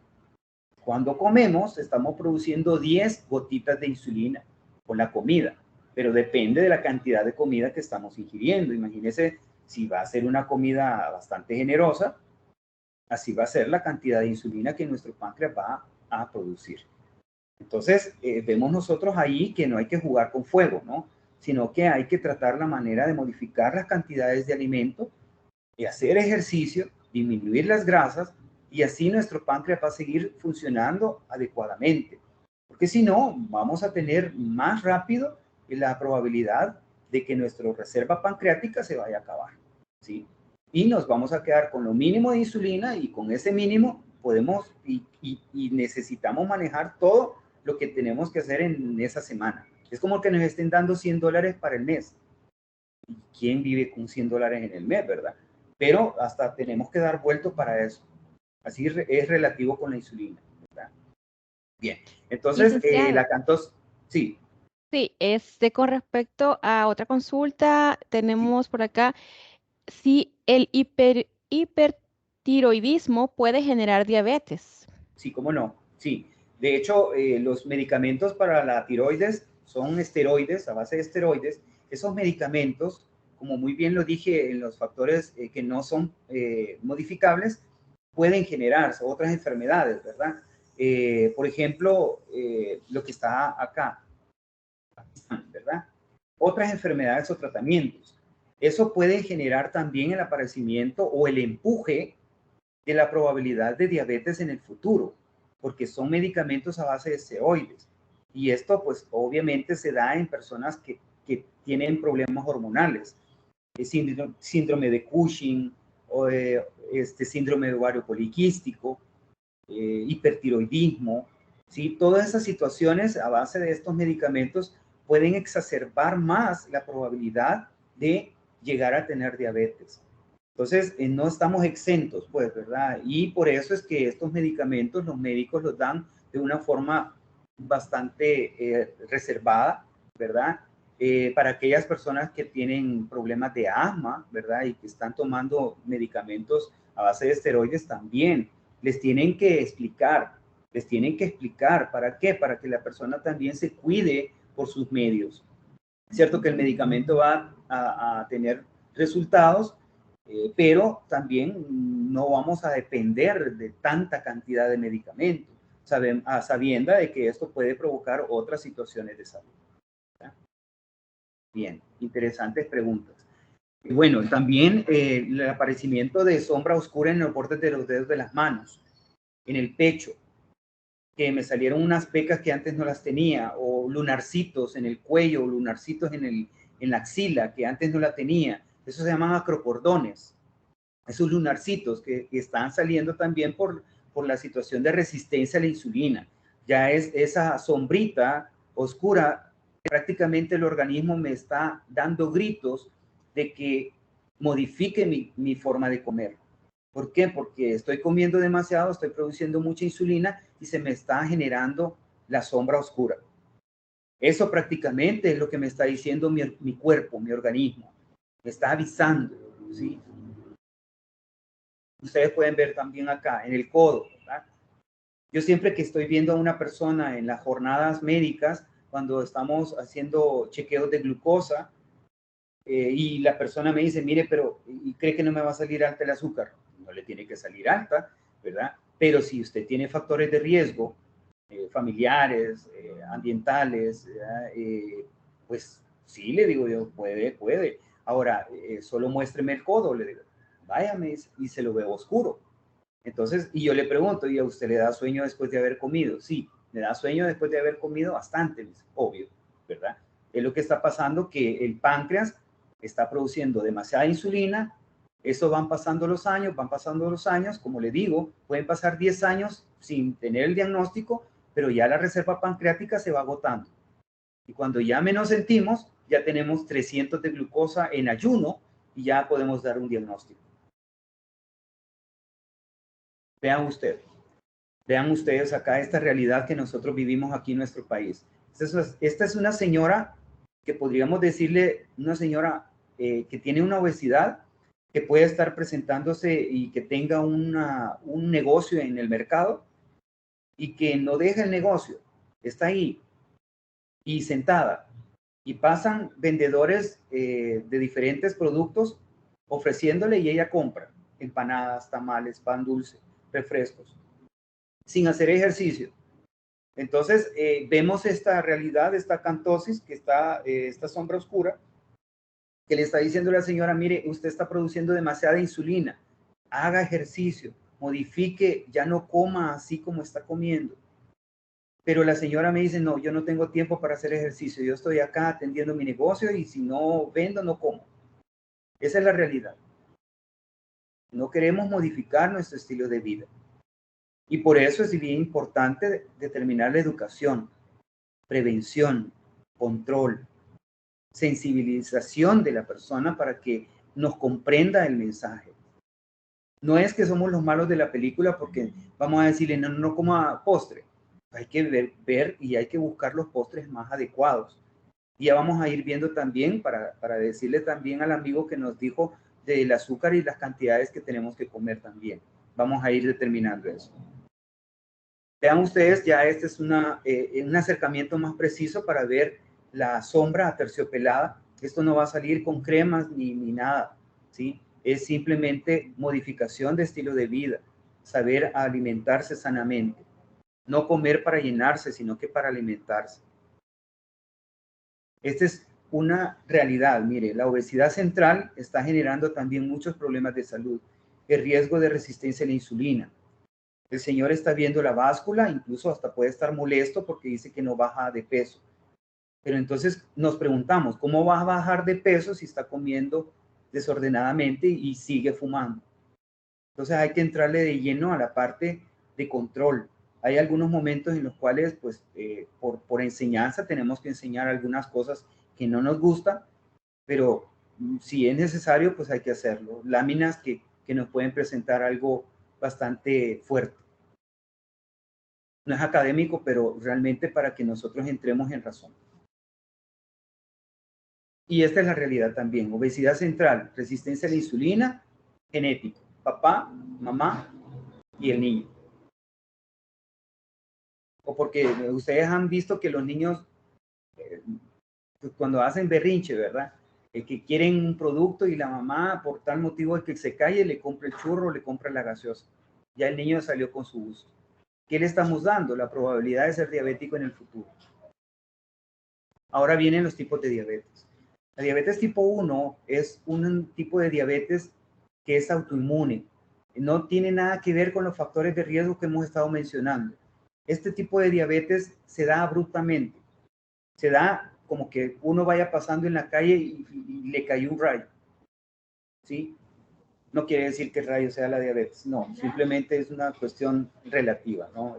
Cuando comemos, estamos produciendo 10 gotitas de insulina con la comida, pero depende de la cantidad de comida que estamos ingiriendo. Imagínense, si va a ser una comida bastante generosa, así va a ser la cantidad de insulina que nuestro páncreas va a producir. Entonces, vemos nosotros ahí que no hay que jugar con fuego, ¿no? Sino que hay que tratar la manera de modificar las cantidades de alimento y hacer ejercicio, disminuir las grasas, y así nuestro páncreas va a seguir funcionando adecuadamente. Porque si no, vamos a tener más rápido la probabilidad de que nuestra reserva pancreática se vaya a acabar, ¿sí? Y nos vamos a quedar con lo mínimo de insulina, y con ese mínimo podemos y necesitamos manejar todo lo que tenemos que hacer en esa semana. Es como que nos estén dando $100 para el mes. ¿Quién vive con $100 en el mes, verdad? Pero hasta tenemos que dar vuelto para eso. Así es relativo con la insulina, ¿verdad? Bien, entonces la cantos, sí. Sí, con respecto a otra consulta, Sí, tenemos por acá si el hipertiroidismo puede generar diabetes. sí, cómo no, sí. De hecho, los medicamentos para la tiroides son esteroides, a base de esteroides. Esos medicamentos, como muy bien lo dije, en los factores que no son modificables, pueden generarse otras enfermedades, ¿verdad? Por ejemplo, lo que está acá, ¿verdad? Otras enfermedades o tratamientos. Eso puede generar también el aparecimiento o el empuje de la probabilidad de diabetes en el futuro, porque son medicamentos a base de esteroides. Y esto, pues, obviamente se da en personas que tienen problemas hormonales, síndrome de Cushing, o síndrome de ovario poliquístico, hipertiroidismo, ¿sí? Todas esas situaciones a base de estos medicamentos pueden exacerbar más la probabilidad de llegar a tener diabetes. Entonces, no estamos exentos, pues, ¿verdad? Y por eso es que estos medicamentos los médicos los dan de una forma bastante reservada, ¿verdad? Para aquellas personas que tienen problemas de asma, ¿verdad? Y que están tomando medicamentos a base de esteroides también, les tienen que explicar, ¿para qué? Para que la persona también se cuide por sus medios. Es cierto que el medicamento va a tener resultados, pero también no vamos a depender de tanta cantidad de medicamentos, sabiendo de que esto puede provocar otras situaciones de salud. ¿Verdad? Bien, interesantes preguntas. Y bueno, también el aparecimiento de sombra oscura en los bordes de los dedos de las manos, en el pecho, que me salieron unas pecas que antes no las tenía, o lunarcitos en el cuello, o lunarcitos en la axila, que antes no la tenía. Eso se llaman acrocordones. Esos lunarcitos que están saliendo también por la situación de resistencia a la insulina. Ya es esa sombrita oscura, prácticamente el organismo me está dando gritos de que modifique mi forma de comer. ¿Por qué? Porque estoy comiendo demasiado, estoy produciendo mucha insulina y se me está generando la sombra oscura. Eso prácticamente es lo que me está diciendo mi cuerpo, mi organismo. Me está avisando, ¿sí? Ustedes pueden ver también acá, en el codo, ¿verdad? Yo siempre que estoy viendo a una persona en las jornadas médicas, cuando estamos haciendo chequeos de glucosa, y la persona me dice, mire, pero ¿y cree que no me va a salir alta el azúcar? No le tiene que salir alta, ¿verdad? Pero si usted tiene factores de riesgo, familiares, ambientales, pues sí, le digo yo, puede. Ahora, solo muéstreme el codo, le digo, váyame, y se lo veo oscuro. Entonces, y yo le pregunto, ¿y a usted le da sueño después de haber comido? Sí, me da sueño después de haber comido bastante, obvio, ¿verdad? Es lo que está pasando, que el páncreas está produciendo demasiada insulina, eso van pasando los años, como le digo, pueden pasar 10 años sin tener el diagnóstico, pero ya la reserva pancreática se va agotando. Y cuando ya menos sentimos, ya tenemos 300 de glucosa en ayuno y ya podemos dar un diagnóstico. Vean ustedes acá esta realidad que nosotros vivimos aquí en nuestro país. Esta es una señora que podríamos decirle, una señora que tiene una obesidad, que puede estar presentándose y que tenga un negocio en el mercado y que no deja el negocio, está ahí y sentada. Y pasan vendedores de diferentes productos ofreciéndole y ella compra empanadas, tamales, pan dulce, refrescos, sin hacer ejercicio. Entonces, vemos esta realidad, esta cantosis, que está, esta sombra oscura, que le está diciendo a la señora, mire, usted está produciendo demasiada insulina, haga ejercicio, modifique, ya no coma así como está comiendo. Pero la señora me dice, no, yo no tengo tiempo para hacer ejercicio, yo estoy acá atendiendo mi negocio y si no vendo, no como. Esa es la realidad. No queremos modificar nuestro estilo de vida. Y por eso es bien importante determinar la educación, prevención, control, sensibilización de la persona para que nos comprenda el mensaje. No es que somos los malos de la película porque vamos a decirle, no coma postre. Hay que ver y hay que buscar los postres más adecuados. Y ya vamos a ir viendo también, para decirle también al amigo que nos dijo del azúcar y las cantidades que tenemos que comer también. Vamos a ir determinando eso. Vean ustedes, ya este es un acercamiento más preciso para ver la sombra aterciopelada. Esto no va a salir con cremas ni nada, ¿sí? Es simplemente modificación de estilo de vida, saber alimentarse sanamente. No comer para llenarse, sino que para alimentarse. Esta es una realidad. Mire, la obesidad central está generando también muchos problemas de salud. El riesgo de resistencia a la insulina, El señor está viendo la báscula, incluso hasta puede estar molesto porque dice que no baja de peso. Pero entonces nos preguntamos, ¿cómo va a bajar de peso si está comiendo desordenadamente y sigue fumando? Entonces hay que entrarle de lleno a la parte de control. Hay algunos momentos en los cuales, pues, por enseñanza tenemos que enseñar algunas cosas que no nos gustan, pero si es necesario, pues hay que hacerlo. Láminas que nos pueden presentar algo bastante fuerte. No es académico, pero realmente para que nosotros entremos en razón. Y esta es la realidad también. Obesidad central, resistencia a la insulina, genético. Papá, mamá y el niño. O porque ustedes han visto que los niños, cuando hacen berrinche, ¿verdad? Que quieren un producto y la mamá, por tal motivo es que se calle, le compra el churro, le compra la gaseosa. Ya el niño salió con su gusto. ¿Qué le estamos dando? La probabilidad de ser diabético en el futuro. Ahora vienen los tipos de diabetes. La diabetes tipo 1 es un tipo de diabetes que es autoinmune. No tiene nada que ver con los factores de riesgo que hemos estado mencionando. Este tipo de diabetes se da abruptamente. Se da como que uno vaya pasando en la calle y le cayó un rayo. ¿Sí? No quiere decir que el rayo sea la diabetes. No, simplemente es una cuestión relativa, ¿no?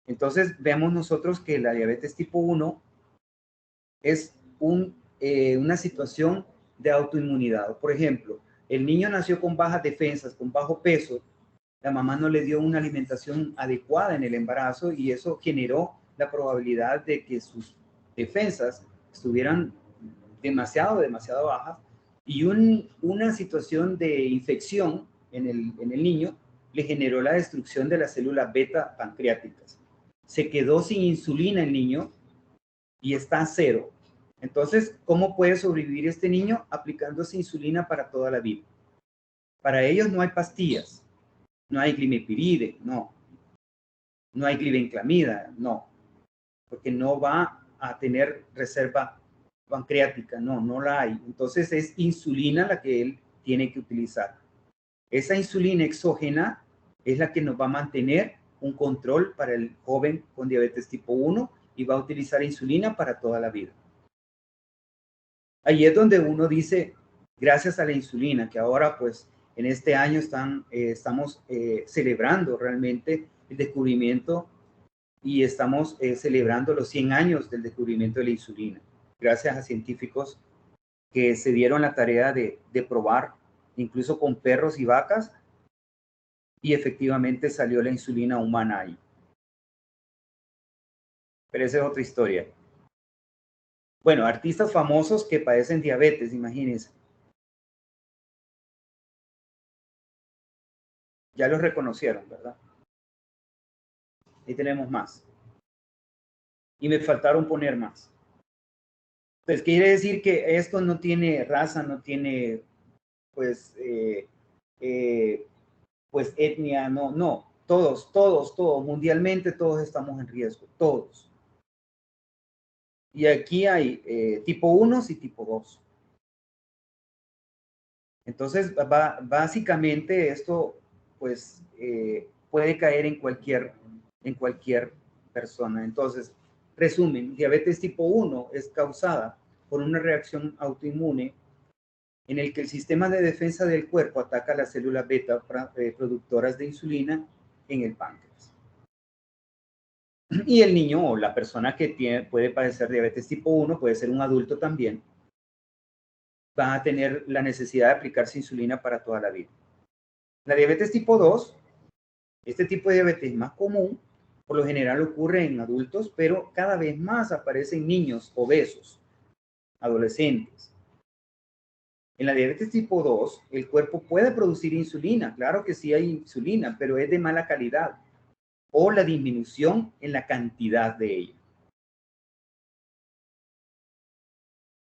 Entonces, vemos nosotros que la diabetes tipo 1 es una situación de autoinmunidad. Por ejemplo, el niño nació con bajas defensas, con bajo peso, la mamá no le dio una alimentación adecuada en el embarazo y eso generó la probabilidad de que sus defensas estuvieran demasiado bajas y una situación de infección en el niño le generó la destrucción de las células beta pancreáticas. Se quedó sin insulina el niño y está a cero. Entonces, ¿cómo puede sobrevivir este niño? Aplicándose insulina para toda la vida. Para ellos no hay pastillas, no hay glimepiride, no. No hay glibenclamida, no. Porque no va a tener reserva pancreática, no la hay. Entonces es insulina la que él tiene que utilizar. Esa insulina exógena es la que nos va a mantener un control para el joven con diabetes tipo 1 y va a utilizar insulina para toda la vida. Ahí es donde uno dice, gracias a la insulina, que ahora pues en este año estamos celebrando realmente el descubrimiento y estamos celebrando los 100 años del descubrimiento de la insulina, gracias a científicos que se dieron la tarea de probar, incluso con perros y vacas, y efectivamente salió la insulina humana ahí. Pero esa es otra historia. Bueno, artistas famosos que padecen diabetes, imagínense. Ya los reconocieron, ¿verdad? Ahí tenemos más. Y me faltaron poner más. Pues quiere decir que esto no tiene raza, no tiene, pues, pues etnia, no. Todos, mundialmente todos estamos en riesgo, todos. Y aquí hay tipo 1 y tipo 2. Entonces, básicamente esto, pues, puede caer en cualquier persona. Entonces, resumen, diabetes tipo 1 es causada por una reacción autoinmune en el que el sistema de defensa del cuerpo ataca las células beta productoras de insulina en el páncreas. Y el niño o la persona que puede padecer diabetes tipo 1, puede ser un adulto también, va a tener la necesidad de aplicarse insulina para toda la vida. La diabetes tipo 2, este tipo de diabetes más común, por lo general ocurre en adultos, pero cada vez más aparece en niños obesos, adolescentes. En la diabetes tipo 2, el cuerpo puede producir insulina, claro que sí hay insulina, pero es de mala calidad o la disminución en la cantidad de ella.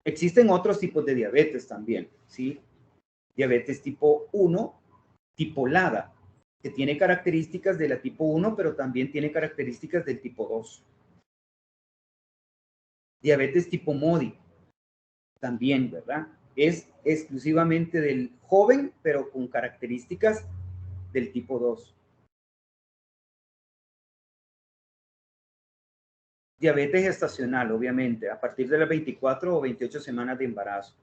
Existen otros tipos de diabetes también, ¿sí? Diabetes tipo 1, tipo LADA, que tiene características de la tipo 1, pero también tiene características del tipo 2. Diabetes tipo MODY, también, ¿verdad? Es exclusivamente del joven, pero con características del tipo 2. Diabetes gestacional, obviamente, a partir de las 24 o 28 semanas de embarazo.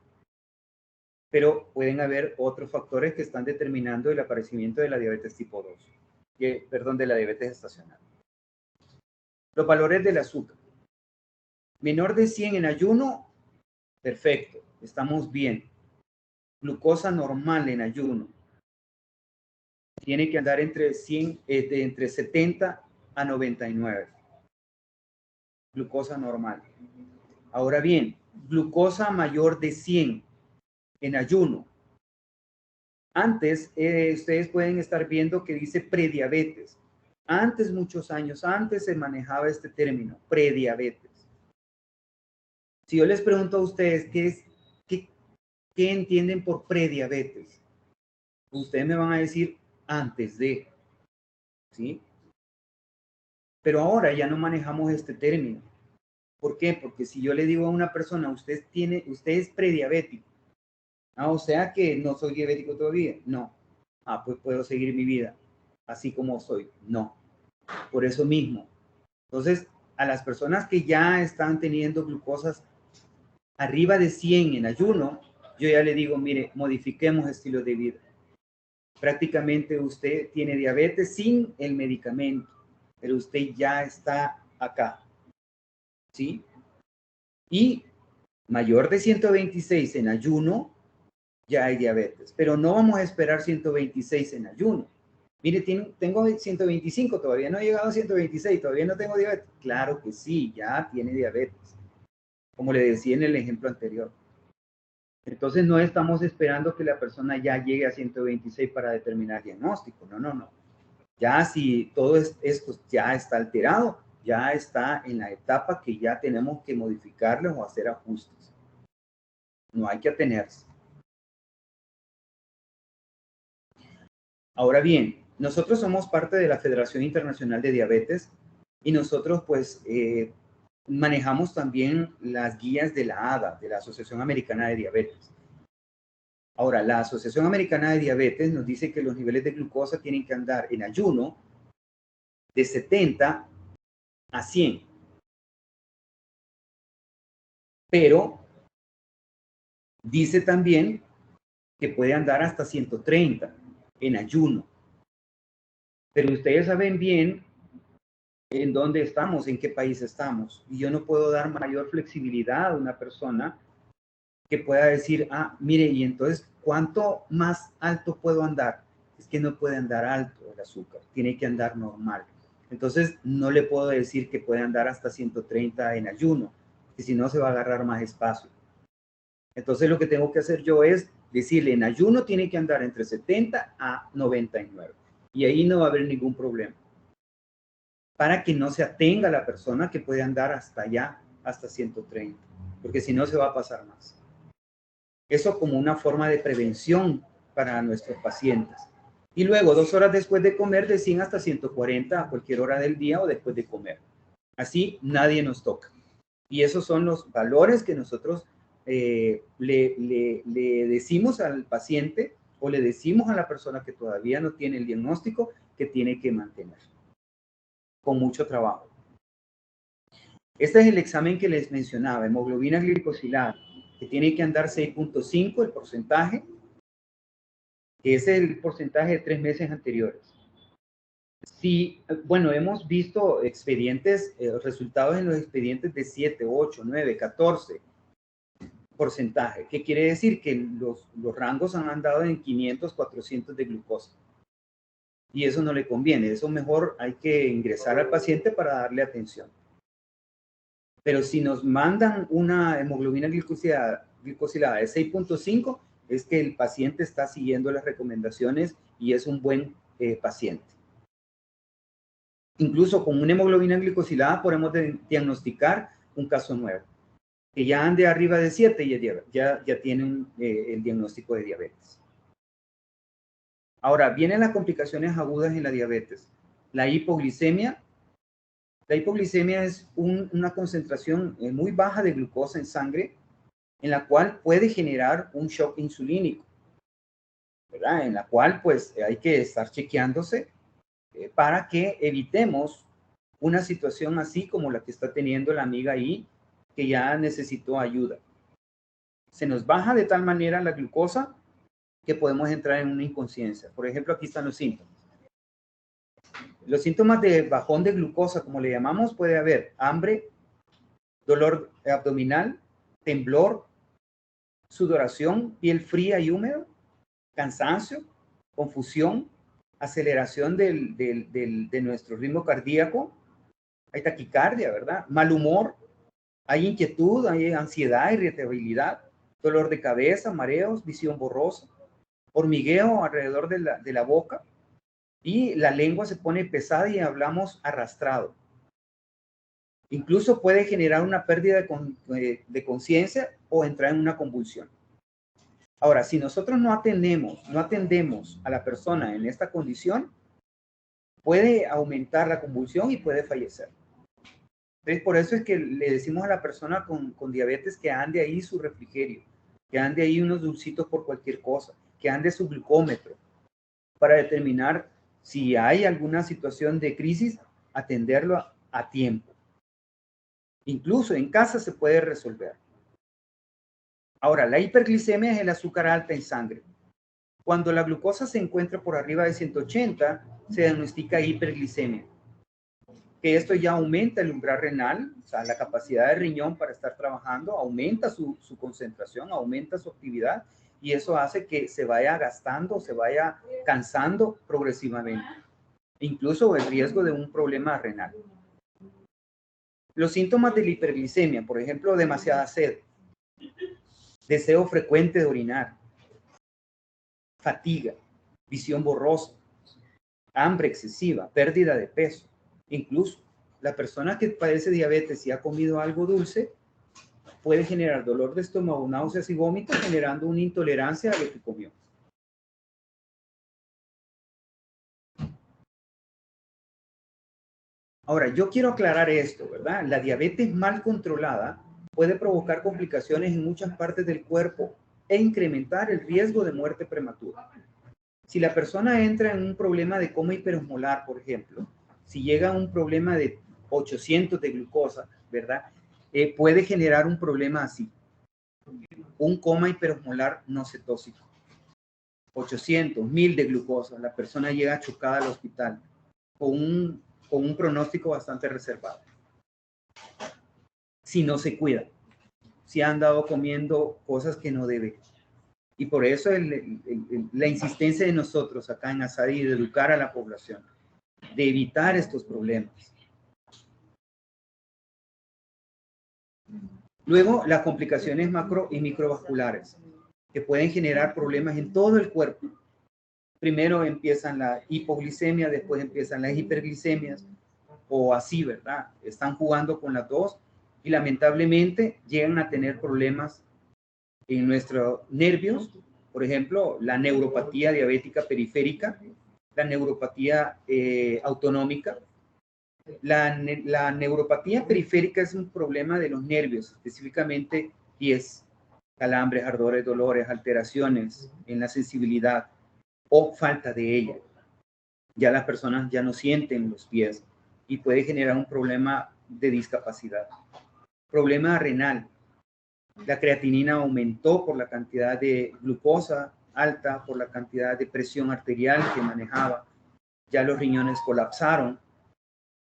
Pero pueden haber otros factores que están determinando el aparecimiento de la diabetes tipo 2, de la diabetes gestacional. Los valores del azúcar. Menor de 100 en ayuno, perfecto, estamos bien. Glucosa normal en ayuno. Tiene que andar entre 70 a 99. Glucosa normal. Ahora bien, glucosa mayor de 100 en ayuno. Antes, ustedes pueden estar viendo que dice prediabetes. Antes, muchos años antes, se manejaba este término, prediabetes. Si yo les pregunto a ustedes qué entienden por prediabetes, ustedes me van a decir antes de, ¿sí? Pero ahora ya no manejamos este término. ¿Por qué? Porque si yo le digo a una persona, usted es prediabético, o sea que no soy diabético todavía, no. Pues puedo seguir mi vida así como soy, no. Por eso mismo. Entonces, a las personas que ya están teniendo glucosas arriba de 100 en ayuno, yo ya le digo, mire, modifiquemos estilo de vida. Prácticamente usted tiene diabetes sin el medicamento, pero usted ya está acá, ¿sí? Y mayor de 126 en ayuno, ya hay diabetes, pero no vamos a esperar 126 en ayuno. Mire, tengo 125, todavía no he llegado a 126, todavía no tengo diabetes. Claro que sí, ya tiene diabetes, como le decía en el ejemplo anterior. Entonces no estamos esperando que la persona ya llegue a 126 para determinar diagnóstico, no. Ya si todo esto ya está alterado, ya está en la etapa que ya tenemos que modificarlo o hacer ajustes. No hay que atenerse. Ahora bien, nosotros somos parte de la Federación Internacional de Diabetes y nosotros pues manejamos también las guías de la ADA, de la Asociación Americana de Diabetes. Ahora, la Asociación Americana de Diabetes nos dice que los niveles de glucosa tienen que andar en ayuno de 70 a 100. Pero dice también que puede andar hasta 130 en ayuno. Pero ustedes saben bien en dónde estamos, en qué país estamos. Y yo no puedo dar mayor flexibilidad a una persona que pueda decir, mire, y entonces, ¿cuánto más alto puedo andar? Es que no puede andar alto el azúcar, tiene que andar normal. Entonces, no le puedo decir que puede andar hasta 130 en ayuno, que si no se va a agarrar más espacio. Entonces, lo que tengo que hacer yo es decirle, en ayuno tiene que andar entre 70 a 99. Y ahí no va a haber ningún problema. Para que no se atenga la persona que puede andar hasta allá, hasta 130. Porque si no, se va a pasar más. Eso como una forma de prevención para nuestros pacientes. Y luego, 2 horas después de comer, de 100 hasta 140 a cualquier hora del día o después de comer. Así nadie nos toca. Y esos son los valores que nosotros le decimos al paciente o le decimos a la persona que todavía no tiene el diagnóstico que tiene que mantener. Con mucho trabajo. Este es el examen que les mencionaba, hemoglobina glicosilada, que tiene que andar 6.5 el porcentaje, que es el porcentaje de 3 meses anteriores. Sí, bueno, hemos visto expedientes, resultados en los expedientes de 7, 8, 9, 14 porcentaje. ¿Qué quiere decir? Que los rangos han andado en 500, 400 de glucosa. Y eso no le conviene. Eso mejor hay que ingresar al paciente para darle atención. Pero si nos mandan una hemoglobina glicosilada de 6.5, es que el paciente está siguiendo las recomendaciones y es un buen paciente. Incluso con una hemoglobina glicosilada podemos diagnosticar un caso nuevo. Que ya ande arriba de 7 y ya tienen el diagnóstico de diabetes. Ahora, vienen las complicaciones agudas en la diabetes. La hipoglicemia. La hipoglicemia es una concentración muy baja de glucosa en sangre, en la cual puede generar un shock insulínico, ¿verdad? En la cual, pues, hay que estar chequeándose para que evitemos una situación así como la que está teniendo la amiga ahí, que ya necesitó ayuda. Se nos baja de tal manera la glucosa que podemos entrar en una inconsciencia. Por ejemplo, aquí están los síntomas. Los síntomas de bajón de glucosa, como le llamamos, puede haber hambre, dolor abdominal, temblor, sudoración, piel fría y húmeda, cansancio, confusión, aceleración de nuestro ritmo cardíaco, hay taquicardia, ¿verdad? Mal humor, hay inquietud, hay ansiedad, irritabilidad, dolor de cabeza, mareos, visión borrosa, hormigueo alrededor de la boca y la lengua se pone pesada y hablamos arrastrado. Incluso puede generar una pérdida de conciencia o entrar en una convulsión. Ahora, si nosotros no atendemos a la persona en esta condición, puede aumentar la convulsión y puede fallecer. Entonces, por eso es que le decimos a la persona con diabetes que ande ahí su refrigerio, que ande ahí unos dulcitos por cualquier cosa, que ande su glucómetro, para determinar si hay alguna situación de crisis, atenderlo a tiempo. Incluso en casa se puede resolver. Ahora, la hiperglicemia es el azúcar alta en sangre. Cuando la glucosa se encuentra por arriba de 180, se diagnostica hiperglicemia. Que esto ya aumenta el umbral renal, o sea, la capacidad del riñón para estar trabajando, aumenta su concentración, aumenta su actividad, y eso hace que se vaya gastando, se vaya cansando progresivamente. Incluso el riesgo de un problema renal. Los síntomas de la hiperglicemia, por ejemplo, demasiada sed, deseo frecuente de orinar, fatiga, visión borrosa, hambre excesiva, pérdida de peso. Incluso la persona que padece diabetes y ha comido algo dulce puede generar dolor de estómago, náuseas y vómitos, generando una intolerancia a lo que comió. Ahora, yo quiero aclarar esto, ¿verdad? La diabetes mal controlada puede provocar complicaciones en muchas partes del cuerpo e incrementar el riesgo de muerte prematura. Si la persona entra en un problema de coma hiperosmolar, por ejemplo, si llega a un problema de 800 de glucosa, ¿verdad? Puede generar un problema así. Un coma hiperosmolar no cetósico. 800, 1000 de glucosa. La persona llega chocada al hospital con un pronóstico bastante reservado. Si no se cuida, si ha andado comiendo cosas que no debe. Y por eso la insistencia de nosotros acá en ASADI de educar a la población, de evitar estos problemas. Luego, las complicaciones macro y microvasculares, que pueden generar problemas en todo el cuerpo. Primero empiezan la hipoglicemia, después empiezan las hiperglicemias, o así, ¿verdad? Están jugando con las dos y lamentablemente llegan a tener problemas en nuestros nervios, por ejemplo, la neuropatía diabética periférica, la neuropatía autonómica. La neuropatía periférica es un problema de los nervios, específicamente pies, calambres, ardores, dolores, alteraciones en la sensibilidad o falta de ella. Ya las personas ya no sienten los pies y puede generar un problema de discapacidad. Problema renal. La creatinina aumentó por la cantidad de glucosa alta, por la cantidad de presión arterial que manejaba. Ya los riñones colapsaron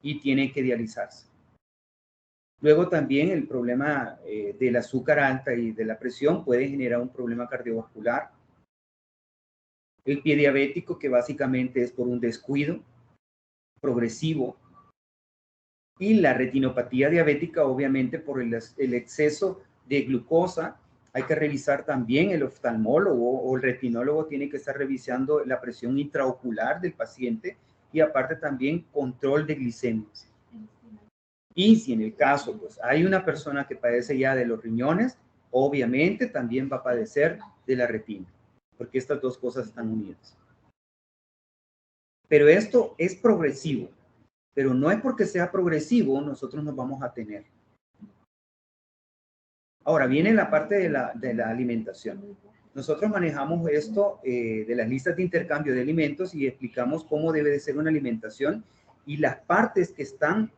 y tiene que dializarse. Luego también el problema del azúcar alta y de la presión puede generar un problema cardiovascular. El pie diabético, que básicamente es por un descuido progresivo. Y la retinopatía diabética, obviamente, por el exceso de glucosa. Hay que revisar también el oftalmólogo o el retinólogo tiene que estar revisando la presión intraocular del paciente y aparte también control de glicemias. Y si en el caso pues hay una persona que padece ya de los riñones, obviamente también va a padecer de la retina, porque estas dos cosas están unidas. Pero esto es progresivo, pero no es porque sea progresivo nosotros nos vamos a tener. Ahora viene la parte de la alimentación. Nosotros manejamos esto de las listas de intercambio de alimentos y explicamos cómo debe de ser una alimentación y las partes que están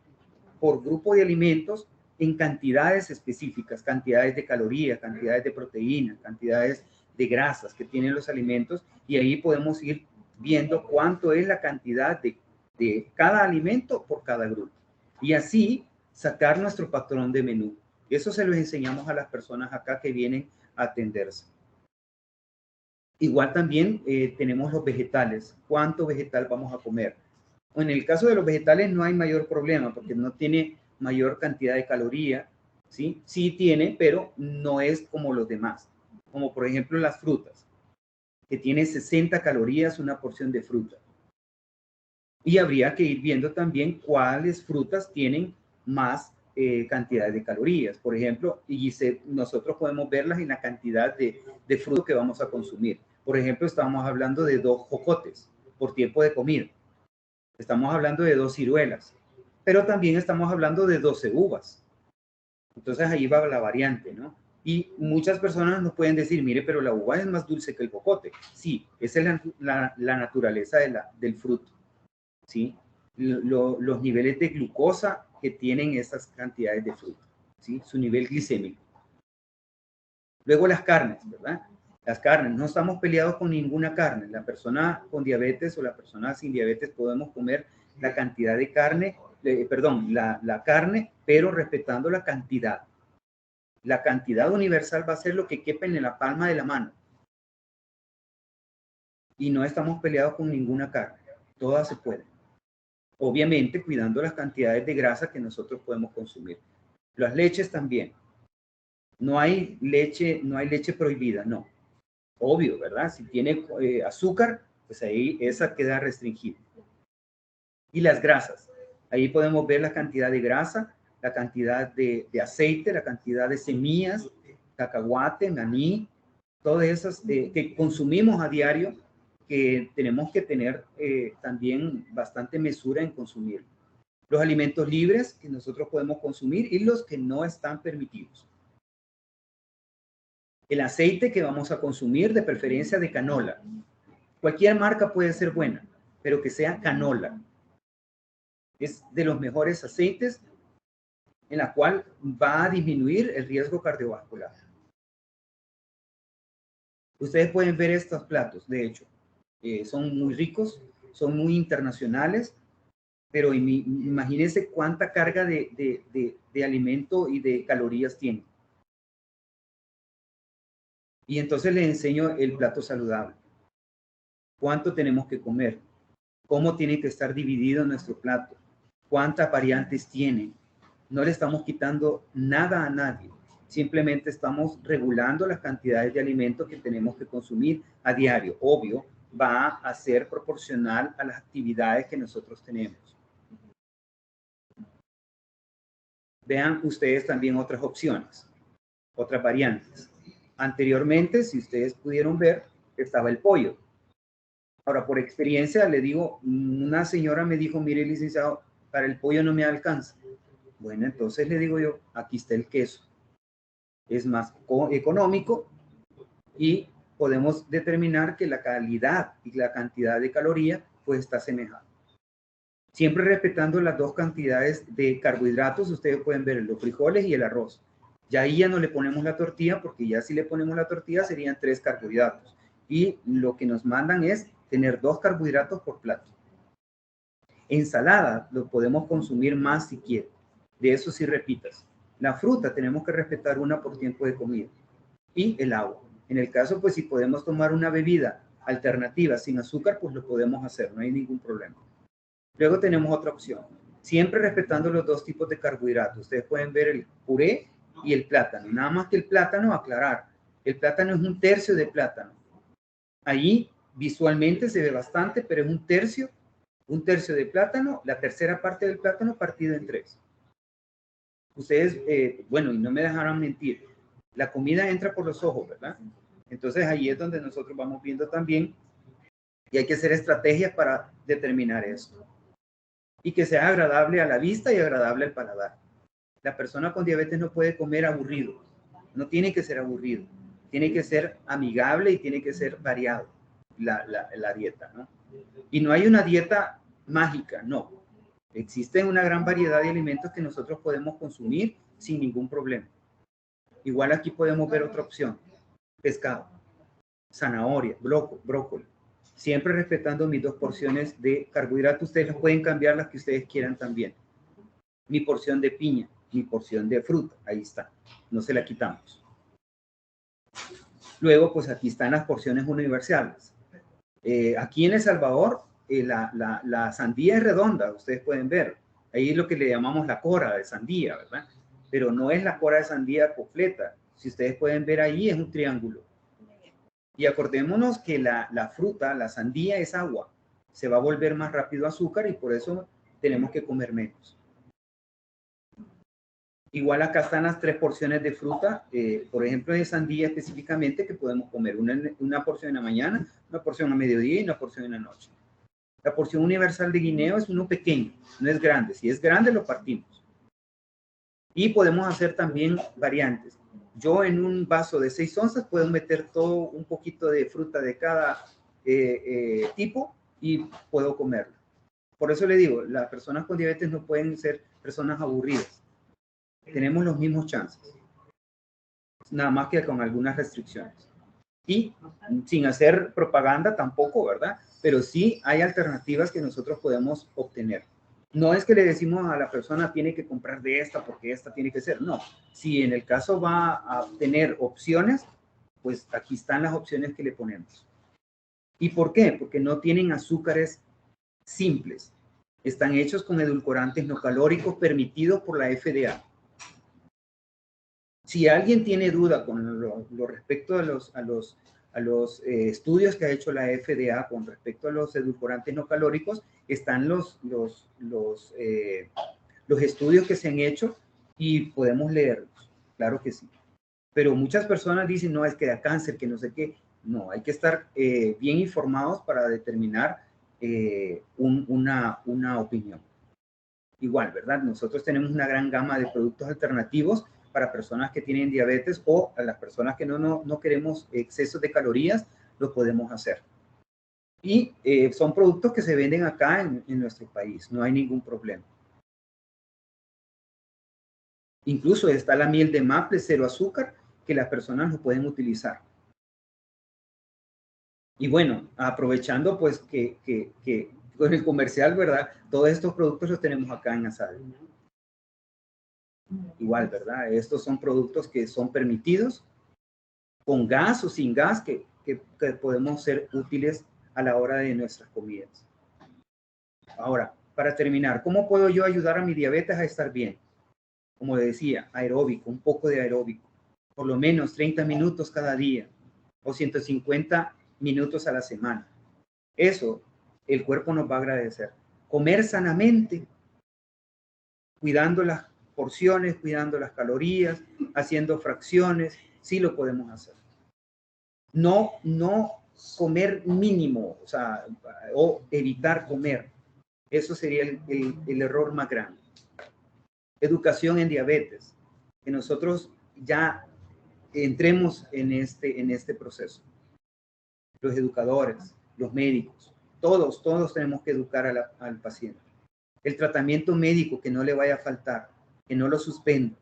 por grupo de alimentos en cantidades específicas, cantidades de calorías, cantidades de proteínas, cantidades de grasas que tienen los alimentos, y ahí podemos ir viendo cuánto es la cantidad de cada alimento por cada grupo. Y así sacar nuestro patrón de menú. Eso se los enseñamos a las personas acá que vienen a atenderse. Igual también tenemos los vegetales. ¿Cuánto vegetal vamos a comer? En el caso de los vegetales no hay mayor problema porque no tiene mayor cantidad de calorías, ¿sí? Sí tiene, pero no es como los demás. Como por ejemplo las frutas, que tiene 60 calorías una porción de fruta. Y habría que ir viendo también cuáles frutas tienen más cantidad de calorías. Por ejemplo, nosotros podemos verlas en la cantidad de fruto que vamos a consumir. Por ejemplo, estamos hablando de 2 jocotes por tiempo de comida. Estamos hablando de 2 ciruelas. Pero también estamos hablando de 12 uvas. Entonces ahí va la variante, ¿no? Y muchas personas nos pueden decir, mire, pero la uva es más dulce que el jocote. Sí, esa es la naturaleza del fruto, ¿sí? Los niveles de glucosa que tienen esas cantidades de fruta, ¿sí? Su nivel glicémico. Luego las carnes, ¿verdad? Las carnes, no estamos peleados con ninguna carne. La persona con diabetes o la persona sin diabetes podemos comer la cantidad de carne, la carne, pero respetando la cantidad. La cantidad universal va a ser lo que quepa en la palma de la mano. Y no estamos peleados con ninguna carne. Todas se pueden. Obviamente cuidando las cantidades de grasa que nosotros podemos consumir. Las leches también. No hay leche prohibida, no. Obvio, ¿verdad? Si tiene azúcar, pues ahí esa queda restringida. Y las grasas. Ahí podemos ver la cantidad de grasa, la cantidad de aceite, la cantidad de semillas, cacahuate, maní, todas esas que consumimos a diario, que tenemos que tener también bastante mesura en consumir. Los alimentos libres que nosotros podemos consumir y los que no están permitidos. El aceite que vamos a consumir, de preferencia de canola. Cualquier marca puede ser buena, pero que sea canola. Es de los mejores aceites en la cual va a disminuir el riesgo cardiovascular. Ustedes pueden ver estos platos, de hecho, son muy ricos, son muy internacionales, pero imagínense cuánta carga de alimento y de calorías tienen. Y entonces les enseño el plato saludable. ¿Cuánto tenemos que comer? ¿Cómo tiene que estar dividido nuestro plato? ¿Cuántas variantes tiene? No le estamos quitando nada a nadie. Simplemente estamos regulando las cantidades de alimentos que tenemos que consumir a diario. Obvio, va a ser proporcional a las actividades que nosotros tenemos. Vean ustedes también otras opciones, otras variantes. Anteriormente, si ustedes pudieron ver, estaba el pollo. Ahora, por experiencia, le digo, una señora me dijo, mire, licenciado, para el pollo no me alcanza. Bueno, entonces le digo yo, aquí está el queso. Es más económico y podemos determinar que la calidad y la cantidad de calorías pues está semejante. Siempre respetando las dos cantidades de carbohidratos, ustedes pueden ver los frijoles y el arroz. Ya ahí ya no le ponemos la tortilla, porque ya si le ponemos la tortilla serían 3 carbohidratos. Y lo que nos mandan es tener 2 carbohidratos por plato. Ensalada lo podemos consumir más si quiere. De eso sí repitas. La fruta tenemos que respetar una por tiempo de comida. Y el agua. En el caso, pues si podemos tomar una bebida alternativa sin azúcar, pues lo podemos hacer, no hay ningún problema. Luego tenemos otra opción, siempre respetando los 2 tipos de carbohidratos. Ustedes pueden ver el puré y el plátano. Nada más que el plátano, aclarar, el plátano es 1/3 de plátano. Ahí visualmente se ve bastante, pero es 1/3 de plátano, la tercera parte del plátano partido en 3. Ustedes, bueno, y no me dejarán mentir, la comida entra por los ojos, ¿verdad? Entonces ahí es donde nosotros vamos viendo también y hay que hacer estrategias para determinar esto. Y que sea agradable a la vista y agradable al paladar. La persona con diabetes no puede comer aburrido. No tiene que ser aburrido. Tiene que ser amigable y tiene que ser variado la dieta, ¿no? Y no hay una dieta mágica, no. Existe una gran variedad de alimentos que nosotros podemos consumir sin ningún problema. Igual aquí podemos ver otra opción. Pescado, zanahoria, brócoli. Siempre respetando mis 2 porciones de carbohidratos. Ustedes las pueden cambiar las que ustedes quieran también. Mi porción de piña, mi porción de fruta. Ahí está. No se la quitamos. Luego, pues aquí están las porciones universales. Aquí en El Salvador, la sandía es redonda, ustedes pueden ver. Ahí es lo que le llamamos la cora de sandía, ¿verdad? Pero no es la cora de sandía completa. Si ustedes pueden ver ahí, es un triángulo. Y acordémonos que la fruta, la sandía, es agua. Se va a volver más rápido azúcar y por eso tenemos que comer menos. Igual acá están las 3 porciones de fruta, por ejemplo, de sandía específicamente, que podemos comer una porción en la mañana, una porción a mediodía y una porción en la noche. La porción universal de guineo es uno pequeño, no es grande. Si es grande, lo partimos. Y podemos hacer también variantes. Yo en un vaso de 6 onzas puedo meter todo un poquito de fruta de cada tipo y puedo comerlo. Por eso le digo, las personas con diabetes no pueden ser personas aburridas. Tenemos los mismos chances, nada más que con algunas restricciones. Y sin hacer propaganda tampoco, ¿verdad? Pero sí hay alternativas que nosotros podemos obtener. No es que le decimos a la persona tiene que comprar de esta porque esta tiene que ser. No, si en el caso va a tener opciones, pues aquí están las opciones que le ponemos. ¿Y por qué? Porque no tienen azúcares simples. Están hechos con edulcorantes no calóricos permitidos por la FDA. Si alguien tiene duda con lo respecto a los estudios que ha hecho la FDA con respecto a los edulcorantes no calóricos, están los estudios que se han hecho y podemos leerlos, claro que sí. Pero muchas personas dicen, no, es que da cáncer, que no sé qué. No, hay que estar bien informados para determinar una opinión. Igual, ¿verdad? Nosotros tenemos una gran gama de productos alternativos para personas que tienen diabetes o a las personas que no queremos excesos de calorías, lo podemos hacer. Y son productos que se venden acá en nuestro país, no hay ningún problema. Incluso está la miel de maple, 0 azúcar, que las personas lo pueden utilizar. Y bueno, aprovechando pues que con el comercial, ¿verdad? Todos estos productos los tenemos acá en Asal. Igual, ¿verdad? Estos son productos que son permitidos con gas o sin gas que podemos ser útiles a la hora de nuestras comidas. Ahora, para terminar, ¿cómo puedo yo ayudar a mi diabetes a estar bien? Como decía, aeróbico, un poco de aeróbico, por lo menos 30 minutos cada día o 150 minutos a la semana. Eso el cuerpo nos va a agradecer. Comer sanamente, cuidando las porciones, cuidando las calorías, haciendo fracciones, sí lo podemos hacer. No comer mínimo, o evitar comer. Eso sería el error más grande. Educación en diabetes, que nosotros ya entremos en este proceso. Los educadores, los médicos, todos tenemos que educar al paciente. El tratamiento médico que no le vaya a faltar, que no lo suspenda.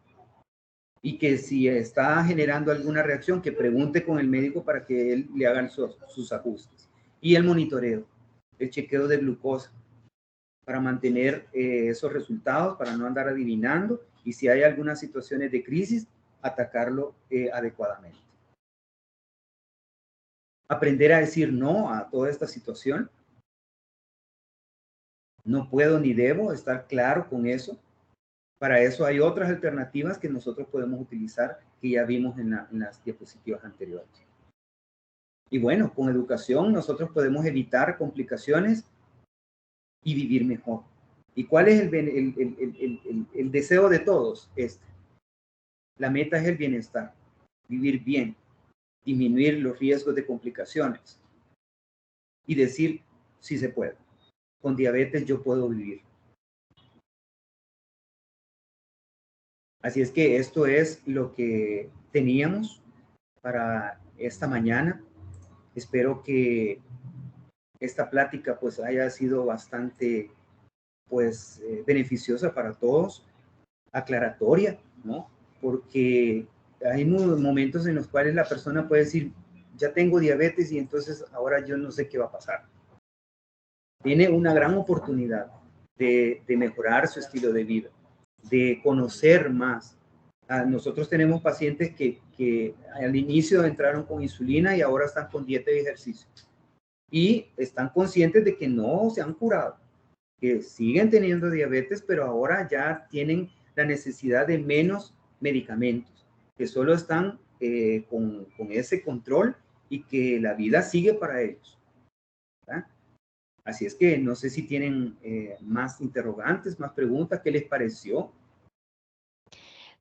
Y que si está generando alguna reacción, que pregunte con el médico para que él le haga sus ajustes. Y el monitoreo, el chequeo de glucosa, para mantener esos resultados, para no andar adivinando, y si hay algunas situaciones de crisis, atacarlo adecuadamente. Aprender a decir no a toda esta situación. No puedo ni debo, estar claro con eso. Para eso hay otras alternativas que nosotros podemos utilizar que ya vimos en las diapositivas anteriores. Y bueno, con educación nosotros podemos evitar complicaciones y vivir mejor. ¿Y cuál es el deseo de todos? La meta es el bienestar, vivir bien, disminuir los riesgos de complicaciones y decir, sí se puede. Con diabetes yo puedo vivir. Así es que esto es lo que teníamos para esta mañana. Espero que esta plática pues haya sido bastante pues beneficiosa para todos, aclaratoria, ¿no? Porque hay momentos en los cuales la persona puede decir, ya tengo diabetes y entonces ahora yo no sé qué va a pasar. Tiene una gran oportunidad de mejorar su estilo de vida, de conocer más. Nosotros tenemos pacientes que al inicio entraron con insulina y ahora están con dieta y ejercicio. Y están conscientes de que no se han curado, que siguen teniendo diabetes, pero ahora ya tienen la necesidad de menos medicamentos, que solo están con ese control y que la vida sigue para ellos, ¿verdad? Así es que no sé si tienen más interrogantes, más preguntas, ¿qué les pareció?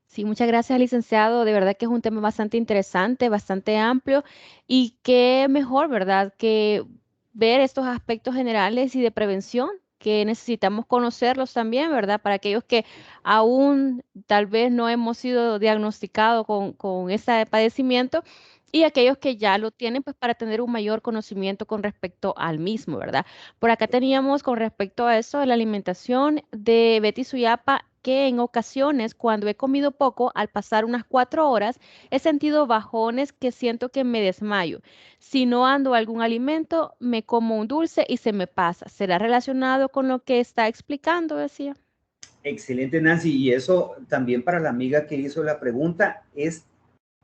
Sí, muchas gracias, licenciado. De verdad que es un tema bastante interesante, bastante amplio y qué mejor, ¿verdad? Que ver estos aspectos generales y de prevención que necesitamos conocerlos también, ¿verdad? Para aquellos que aún tal vez no hemos sido diagnosticados con ese padecimiento y aquellos que ya lo tienen, pues para tener un mayor conocimiento con respecto al mismo, ¿verdad? Por acá teníamos con respecto a eso de la alimentación de Betty Suyapa que en ocasiones cuando he comido poco, al pasar unas 4 horas, he sentido bajones que siento que me desmayo. Si no ando algún alimento, me como un dulce y se me pasa. ¿Será relacionado con lo que está explicando? Decía. Excelente, Nancy. Y eso también para la amiga que hizo la pregunta es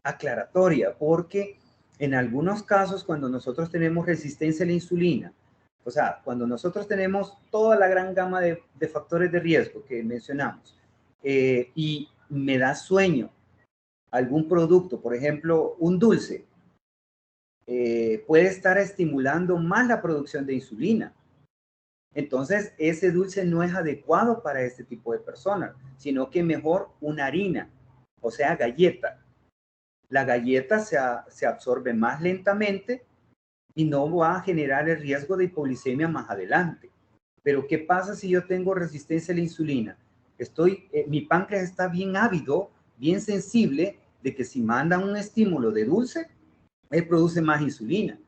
aclaratoria, porque en algunos casos cuando nosotros tenemos resistencia a la insulina, o sea, cuando nosotros tenemos toda la gran gama de factores de riesgo que mencionamos y me da sueño algún producto, por ejemplo, un dulce, puede estar estimulando más la producción de insulina. Entonces, ese dulce no es adecuado para este tipo de personas, sino que mejor una harina, o sea, galleta. La galleta se absorbe más lentamente y no va a generar el riesgo de hipoglicemia más adelante. Pero ¿qué pasa si yo tengo resistencia a la insulina? Mi páncreas está bien ávido, bien sensible de que si manda un estímulo de dulce, él produce más insulina.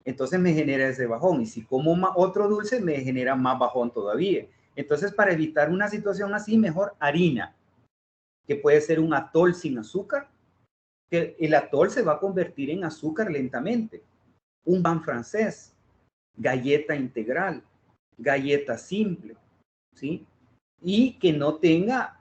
Entonces me genera ese bajón. Y si como otro dulce, me genera más bajón todavía. Entonces, para evitar una situación así, mejor harina, que puede ser un atol sin azúcar, que el atol se va a convertir en azúcar lentamente. Un pan francés, galleta integral, galleta simple, ¿sí? Y que no tenga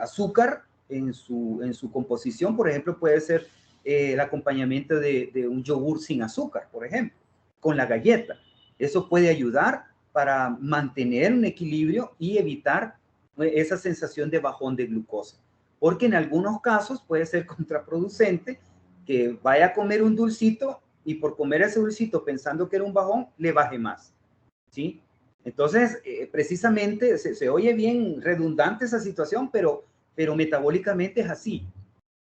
azúcar en su composición. Por ejemplo, puede ser el acompañamiento de un yogur sin azúcar, por ejemplo, con la galleta. Eso puede ayudar para mantener un equilibrio y evitar esa sensación de bajón de glucosa. Porque en algunos casos puede ser contraproducente que vaya a comer un dulcito y por comer ese dulcito pensando que era un bajón, le baje más, ¿sí? Entonces, precisamente se oye bien redundante esa situación, pero metabólicamente es así,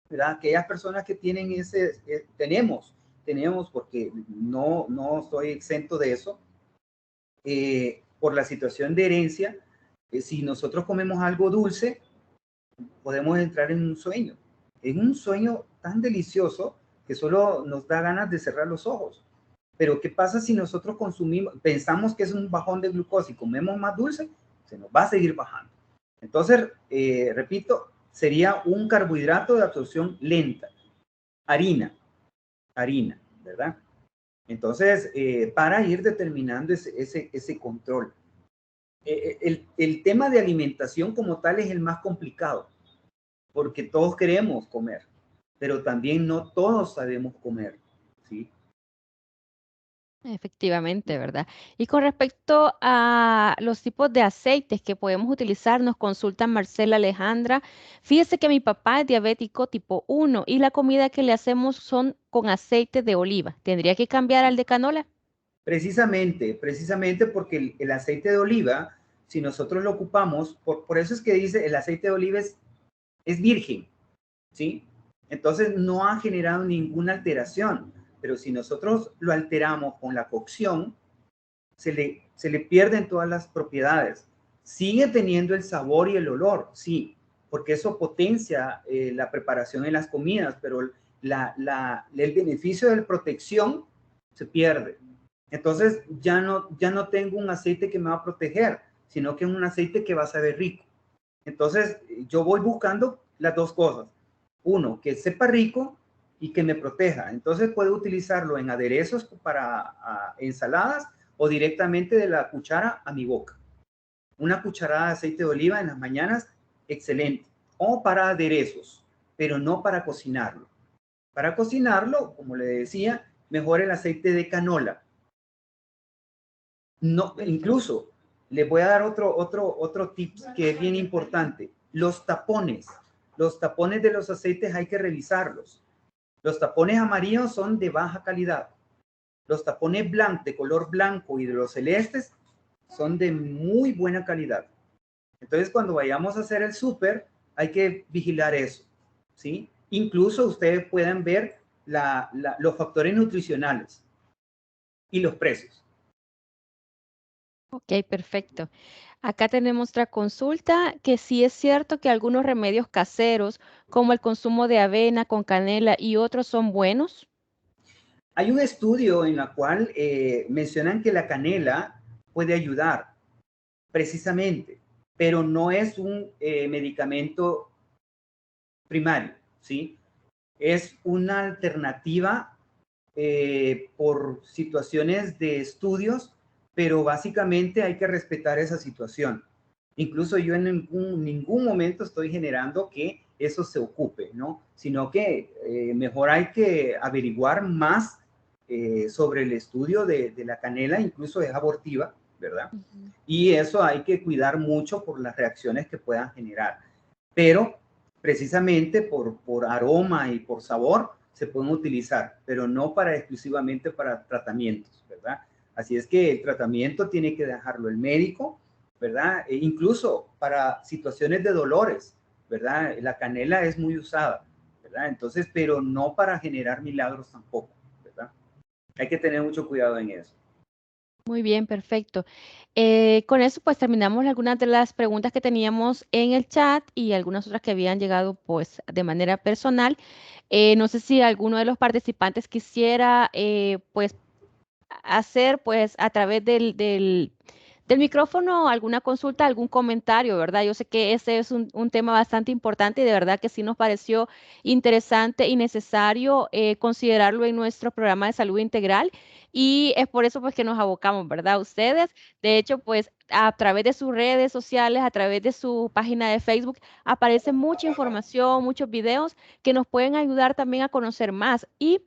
¿verdad? Aquellas personas que tienen tenemos, porque no estoy exento de eso, por la situación de herencia, si nosotros comemos algo dulce, podemos entrar en un sueño tan delicioso que solo nos da ganas de cerrar los ojos. Pero ¿qué pasa si nosotros pensamos que es un bajón de glucosa y comemos más dulce? Se nos va a seguir bajando. Entonces, repito, sería un carbohidrato de absorción lenta. Harina, ¿verdad? Entonces, para ir determinando ese control. El tema de alimentación como tal es el más complicado, porque todos queremos comer, pero también no todos sabemos comer, ¿sí? Efectivamente, ¿verdad? Y con respecto a los tipos de aceites que podemos utilizar, nos consulta Marcela Alejandra. Fíjese que mi papá es diabético tipo 1 y la comida que le hacemos son con aceite de oliva. ¿Tendría que cambiar al de canola? Precisamente porque el aceite de oliva, si nosotros lo ocupamos, por eso es que dice el aceite de oliva es virgen, ¿sí? Entonces no ha generado ninguna alteración, pero si nosotros lo alteramos con la cocción, se le pierden todas las propiedades. Sigue teniendo el sabor y el olor, sí, porque eso potencia la preparación en las comidas, pero el beneficio de la protección se pierde, Entonces ya no tengo un aceite que me va a proteger, sino que es un aceite que va a saber rico. Entonces yo voy buscando las dos cosas. Uno, que sepa rico y que me proteja. Entonces puedo utilizarlo en aderezos para ensaladas o directamente de la cuchara a mi boca. Una cucharada de aceite de oliva en las mañanas, excelente. O para aderezos, pero no para cocinarlo. Para cocinarlo, como le decía, mejor el aceite de canola. No, incluso les voy a dar otro tip que es bien importante. Los tapones de los aceites hay que revisarlos. Los tapones amarillos son de baja calidad. Los tapones blancos, de color blanco y de los celestes son de muy buena calidad. Entonces, cuando vayamos a hacer el súper, hay que vigilar eso, ¿sí? Incluso ustedes pueden ver los factores nutricionales y los precios. Ok, perfecto. Acá tenemos otra consulta que sí es cierto que algunos remedios caseros, como el consumo de avena con canela y otros, son buenos. Hay un estudio en el cual mencionan que la canela puede ayudar precisamente, pero no es un medicamento primario, ¿sí? Es una alternativa por situaciones de estudios, pero básicamente hay que respetar esa situación. Incluso yo en ningún momento estoy generando que eso se ocupe, ¿no? Sino que mejor hay que averiguar más sobre el estudio de la canela, incluso es abortiva, ¿verdad? Y eso hay que cuidar mucho por las reacciones que puedan generar. Pero precisamente por aroma y por sabor se pueden utilizar, pero no exclusivamente para tratamientos, ¿verdad? Así es que el tratamiento tiene que dejarlo el médico, ¿verdad? E incluso para situaciones de dolores, ¿verdad? La canela es muy usada, ¿verdad? Entonces, pero no para generar milagros tampoco, ¿verdad? Hay que tener mucho cuidado en eso. Muy bien, perfecto. Con eso pues terminamos algunas de las preguntas que teníamos en el chat y algunas otras que habían llegado pues de manera personal. No sé si alguno de los participantes quisiera pues hacer pues a través del micrófono alguna consulta, algún comentario, ¿verdad? Yo sé que ese es un tema bastante importante y de verdad que sí nos pareció interesante y necesario considerarlo en nuestro programa de salud integral y es por eso pues que nos abocamos, ¿verdad? Ustedes, de hecho, pues a través de sus redes sociales, a través de su página de Facebook, aparece mucha información, muchos videos que nos pueden ayudar también a conocer más y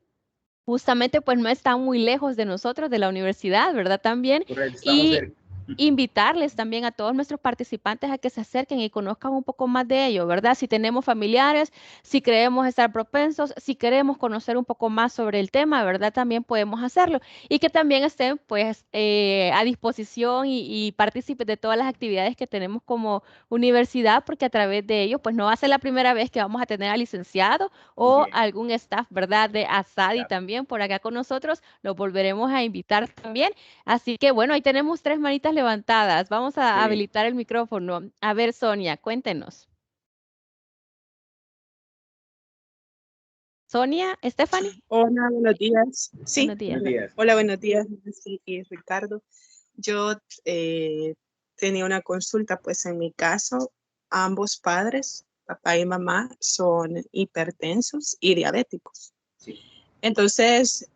justamente pues no están muy lejos de nosotros, de la universidad, ¿verdad? También. Correcto, estamos Y cerca. invitarles también a todos nuestros participantes a que se acerquen y conozcan un poco más de ello, ¿verdad? Si tenemos familiares, si creemos estar propensos, si queremos conocer un poco más sobre el tema, ¿verdad? También podemos hacerlo. Y que también estén pues a disposición y partícipes de todas las actividades que tenemos como universidad, porque a través de ello pues no va a ser la primera vez que vamos a tener al licenciado o Bien, algún staff, ¿verdad? De ASADI claro. también por acá con nosotros, lo volveremos a invitar también. Así que bueno, ahí tenemos tres manitas levantadas. Vamos a Sí. habilitar el micrófono. A ver, Sonia, cuéntenos. Sonia, Stephanie, Hola, buenos días. Sí, buenos días. Buenos días. hola, buenos días, Nancy y Ricardo. Yo tenía una consulta, pues en mi caso, ambos padres, papá y mamá, son hipertensos y diabéticos. Sí. Entonces,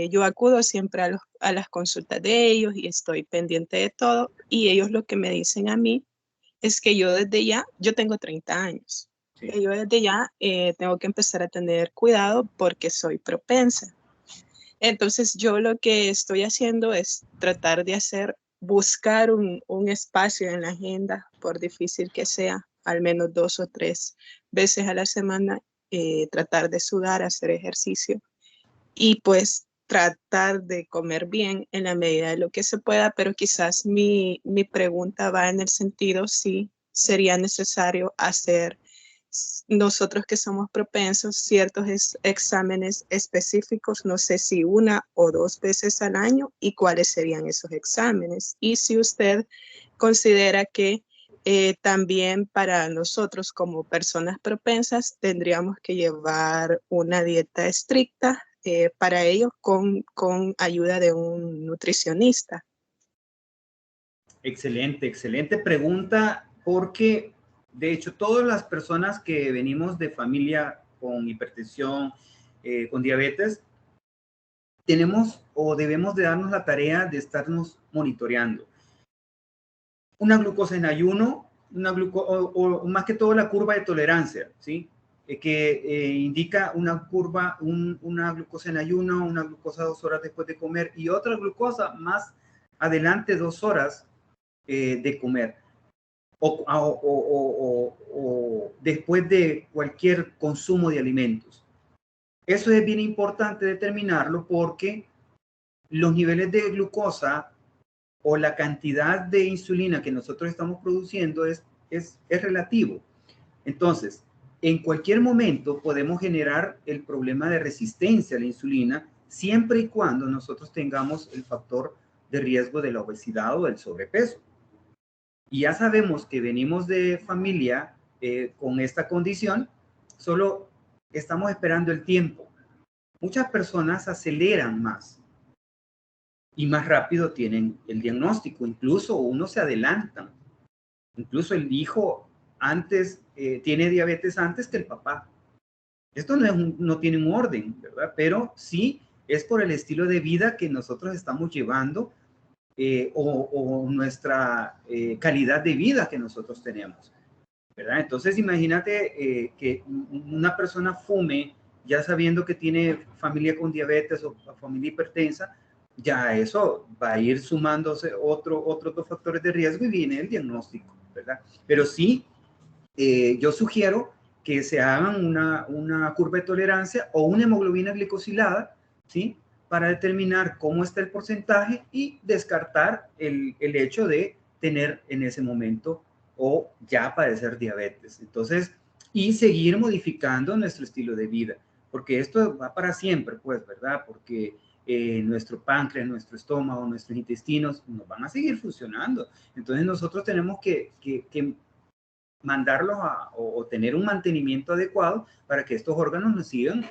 yo acudo siempre a las consultas de ellos y estoy pendiente de todo. Y ellos lo que me dicen a mí es que yo desde ya, yo tengo 30 años, Sí. que yo desde ya tengo que empezar a tener cuidado porque soy propensa. Entonces yo lo que estoy haciendo es tratar de buscar un espacio en la agenda, por difícil que sea, al menos 2 o 3 veces a la semana, tratar de sudar, hacer ejercicio y pues tratar de comer bien en la medida de lo que se pueda, pero quizás mi pregunta va en el sentido si sería necesario hacer nosotros que somos propensos ciertos exámenes específicos, no sé si 1 o 2 veces al año y cuáles serían esos exámenes. Y si usted considera que también para nosotros como personas propensas tendríamos que llevar una dieta estricta para ello con ayuda de un nutricionista. Excelente, excelente pregunta, porque de hecho todas las personas que venimos de familia con hipertensión, con diabetes, tenemos o debemos de darnos la tarea de estarnos monitoreando. Una glucosa en ayuno, o más que todo la curva de tolerancia, ¿sí? Que indica una curva, una glucosa en ayuno, una glucosa 2 horas después de comer y otra glucosa más adelante 2 horas de comer o después de cualquier consumo de alimentos. Eso es bien importante determinarlo porque los niveles de glucosa o la cantidad de insulina que nosotros estamos produciendo es relativo. Entonces, en cualquier momento podemos generar el problema de resistencia a la insulina siempre y cuando nosotros tengamos el factor de riesgo de la obesidad o del sobrepeso. Y ya sabemos que venimos de familia con esta condición, solo estamos esperando el tiempo. Muchas personas aceleran más y más rápido tienen el diagnóstico, incluso unos se adelantan. Incluso el hijo antes tiene diabetes antes que el papá. Esto no tiene un orden, ¿verdad? Pero sí es por el estilo de vida que nosotros estamos llevando o nuestra calidad de vida que nosotros tenemos, ¿verdad? Entonces imagínate que una persona fume ya sabiendo que tiene familia con diabetes o familia hipertensa, ya eso va a ir sumándose otros dos factores de riesgo y viene el diagnóstico, ¿verdad? Pero sí, yo sugiero que se hagan una curva de tolerancia o una hemoglobina glicosilada, ¿sí? Para determinar cómo está el porcentaje y descartar el hecho de tener en ese momento o ya padecer diabetes. Entonces, y seguir modificando nuestro estilo de vida, porque esto va para siempre, pues, ¿verdad? Porque nuestro páncreas, nuestro estómago, nuestros intestinos nos van a seguir funcionando. Entonces nosotros tenemos que mandarlos o tener un mantenimiento adecuado para que estos órganos nos sigan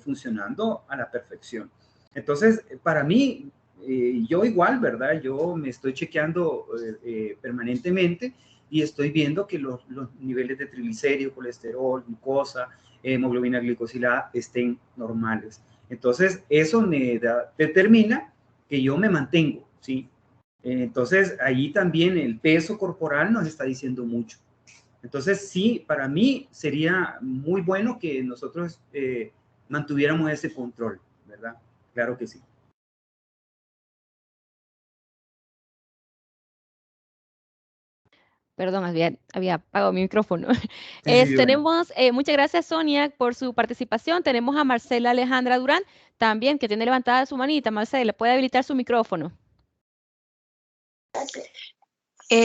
funcionando a la perfección. Entonces, para mí, yo igual, ¿verdad? Yo me estoy chequeando permanentemente y estoy viendo que los niveles de triglicéridos, colesterol, glucosa, hemoglobina glicosilada estén normales. Entonces, eso me determina que yo me mantengo, ¿sí? Entonces, ahí también el peso corporal nos está diciendo mucho. Entonces, sí, para mí sería muy bueno que nosotros mantuviéramos ese control, ¿verdad? Claro que sí. Perdón, había apagado mi micrófono. Sí, sí, bueno. Tenemos, muchas gracias Sonia por su participación. Tenemos a Marcela Alejandra Durán también, que tiene levantada su manita. Marcela, ¿puede habilitar su micrófono?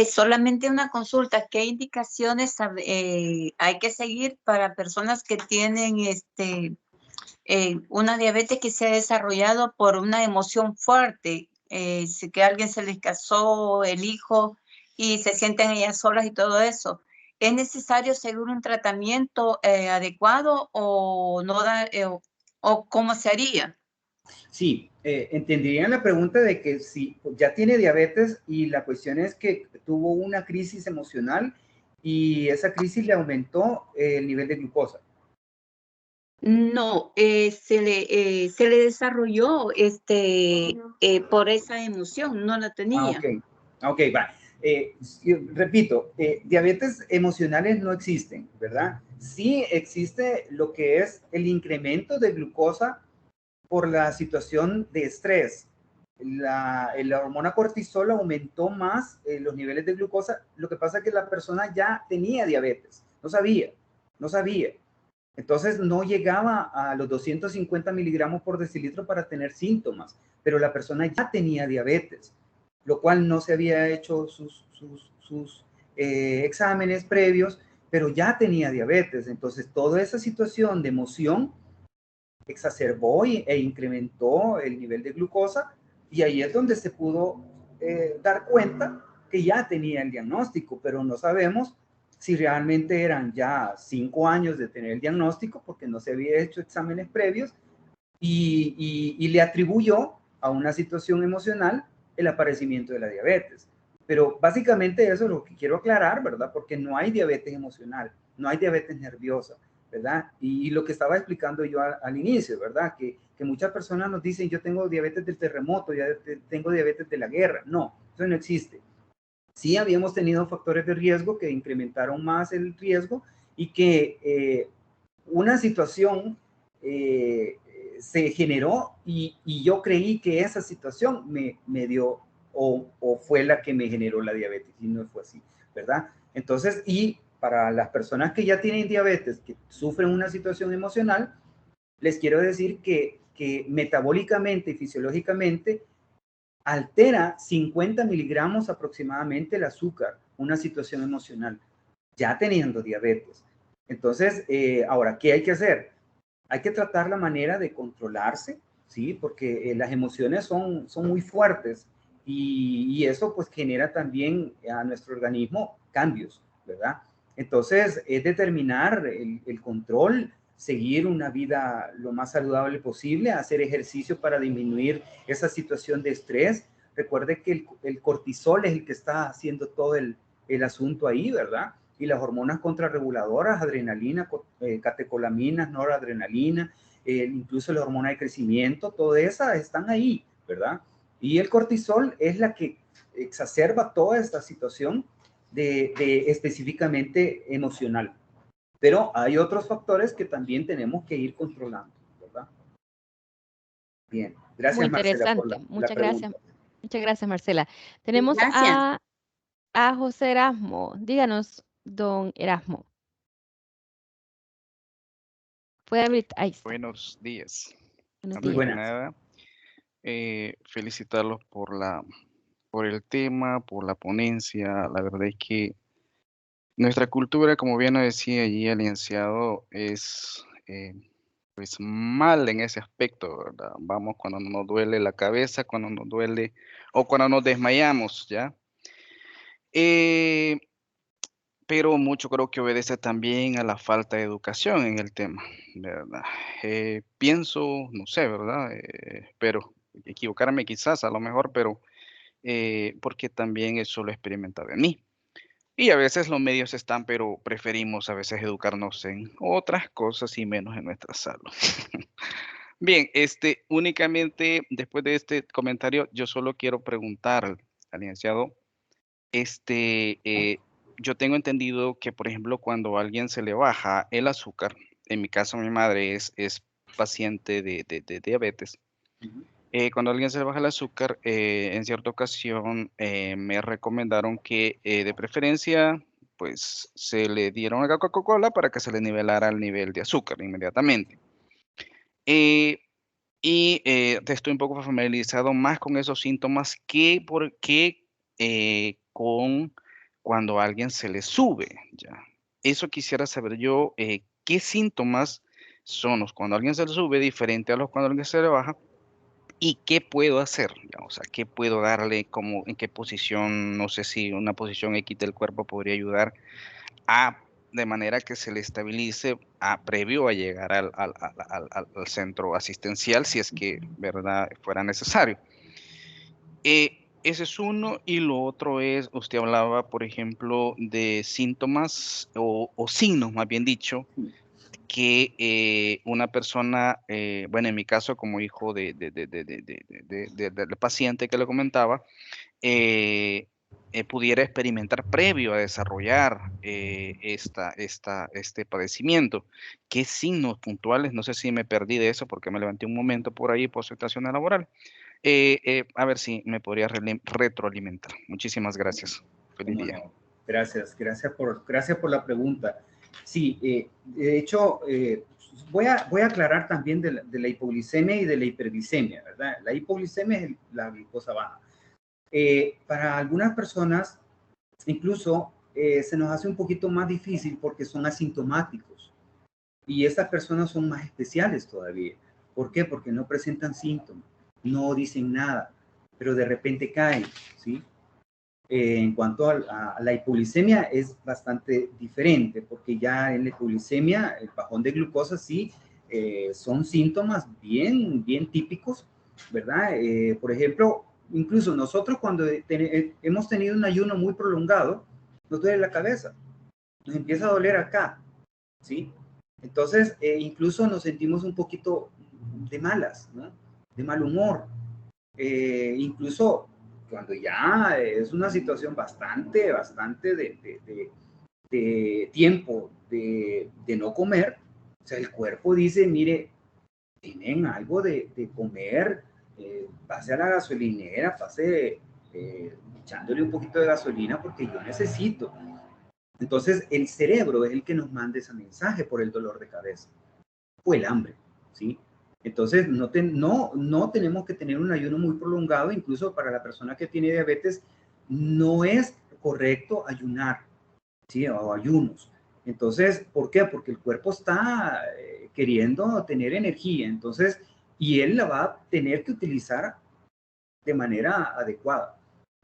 Solamente una consulta. ¿Qué indicaciones hay que seguir para personas que tienen una diabetes que se ha desarrollado por una emoción fuerte? Que a alguien se les casó el hijo y se sienten ellas solas y todo eso. ¿Es necesario seguir un tratamiento adecuado o no o cómo se haría? Sí, entenderían la pregunta de que si ya tiene diabetes y la cuestión es que tuvo una crisis emocional y esa crisis le aumentó el nivel de glucosa. No, se le desarrolló por esa emoción, no la tenía. Ok, va. Repito, diabetes emocionales no existen, ¿verdad? Sí existe lo que es el incremento de glucosa por la situación de estrés. La hormona cortisol aumentó más los niveles de glucosa. Lo que pasa es que la persona ya tenía diabetes, no sabía. Entonces no llegaba a los 250 miligramos por decilitro para tener síntomas, pero la persona ya tenía diabetes, lo cual no se había hecho sus exámenes previos, pero ya tenía diabetes. Entonces toda esa situación de emoción exacerbó e incrementó el nivel de glucosa y ahí es donde se pudo dar cuenta que ya tenía el diagnóstico, pero no sabemos si realmente eran ya 5 años de tener el diagnóstico porque no se había hecho exámenes previos y le atribuyó a una situación emocional el aparecimiento de la diabetes. Pero básicamente eso es lo que quiero aclarar, ¿verdad? Porque no hay diabetes emocional, no hay diabetes nerviosa, ¿verdad? Y lo que estaba explicando yo al inicio, ¿verdad? Que muchas personas nos dicen, yo tengo diabetes del terremoto, ya tengo diabetes de la guerra. No, eso no existe. Sí habíamos tenido factores de riesgo que incrementaron más el riesgo y que una situación se generó y yo creí que esa situación me dio o fue la que me generó la diabetes y no fue así, ¿verdad? Entonces, y para las personas que ya tienen diabetes, que sufren una situación emocional, les quiero decir que metabólicamente y fisiológicamente altera 50 miligramos aproximadamente el azúcar, una situación emocional, ya teniendo diabetes. Entonces, ahora, ¿qué hay que hacer? Hay que tratar la manera de controlarse, ¿sí? Porque las emociones son muy fuertes y eso pues genera también a nuestro organismo cambios, ¿verdad? Entonces, es determinar el control, seguir una vida lo más saludable posible, hacer ejercicio para disminuir esa situación de estrés. Recuerde que el cortisol es el que está haciendo todo el asunto ahí, ¿verdad? Y las hormonas contrarreguladoras, adrenalina, catecolaminas, noradrenalina, incluso la hormona de crecimiento, todas esas están ahí, ¿verdad? Y el cortisol es la que exacerba toda esta situación de específicamente emocional. Pero hay otros factores que también tenemos que ir controlando, ¿verdad? Bien, gracias Muy Marcela por interesante. la pregunta. Muchas gracias, Marcela. Tenemos Gracias. a José Erasmo. Díganos, don Erasmo. Puede abrir, ahí está. Buenos días. Buenos Antes Muy días. que buenas. nada, felicitarlos por el tema, por la ponencia. La verdad es que nuestra cultura, como bien lo decía allí el licenciado, es pues mal en ese aspecto, ¿verdad? Vamos cuando nos duele la cabeza, cuando nos duele o cuando nos desmayamos, ¿ya? Eh, pero mucho creo que obedece también a la falta de educación en el tema, ¿verdad? Pienso, no sé, ¿verdad? Espero equivocarme quizás, a lo mejor, pero porque también eso lo he experimentado en mí. Y a veces los medios están, pero preferimos a veces educarnos en otras cosas y menos en nuestra salud. Bien, únicamente después de este comentario, yo solo quiero preguntar al licenciado, yo tengo entendido que, por ejemplo, cuando a alguien se le baja el azúcar, en mi caso mi madre es paciente de diabetes, cuando a alguien se le baja el azúcar, en cierta ocasión me recomendaron que de preferencia, pues se le diera una Coca-Cola para que se le nivelara el nivel de azúcar inmediatamente. Estoy un poco familiarizado más con esos síntomas que con cuando a alguien se le sube, ya. Eso quisiera saber yo, ¿qué síntomas son los cuando a alguien se le sube diferente a los cuando a alguien se le baja? ¿Y qué puedo hacer? Ya, o sea, ¿qué puedo darle? Como, ¿en qué posición? No sé si una posición X del cuerpo podría ayudar de manera que se le estabilice previo a llegar al centro asistencial, si es que, ¿verdad?, fuera necesario. Ese es uno, y lo otro es, usted hablaba, por ejemplo, de síntomas o signos, más bien dicho, que una persona, bueno, en mi caso, como hijo del paciente que le comentaba, pudiera experimentar previo a desarrollar este padecimiento. ¿Qué signos puntuales? No sé si me perdí de eso porque me levanté un momento por ahí por situación laboral. A ver si me podría retroalimentar. Muchísimas gracias. Feliz día. No. Gracias por la pregunta. Sí, de hecho, voy a aclarar también de la hipoglicemia y de la hiperglicemia, ¿verdad? La hipoglicemia es la glucosa baja. Para algunas personas, incluso se nos hace un poquito más difícil porque son asintomáticos. Y estas personas son más especiales todavía. ¿Por qué? Porque no presentan síntomas, no dicen nada, pero de repente caen, ¿sí? En cuanto a la hipoglicemia es bastante diferente, porque ya en la hipoglicemia, el bajón de glucosa sí son síntomas bien típicos, ¿verdad? Por ejemplo, incluso nosotros cuando hemos tenido un ayuno muy prolongado, nos duele la cabeza, nos empieza a doler acá, ¿sí? Entonces, incluso nos sentimos un poquito de malas, ¿no? De mal humor. Incluso cuando ya es una situación bastante de tiempo de no comer, o sea, el cuerpo dice, mire, tienen algo de comer, pase a la gasolinera, pase echándole un poquito de gasolina porque yo necesito. Entonces, el cerebro es el que nos manda ese mensaje por el dolor de cabeza o el hambre, ¿sí? Entonces, no tenemos que tener un ayuno muy prolongado, incluso para la persona que tiene diabetes, no es correcto ayunar, ¿sí? O ayunos. Entonces, ¿por qué? Porque el cuerpo está queriendo tener energía, entonces, y él la va a tener que utilizar de manera adecuada.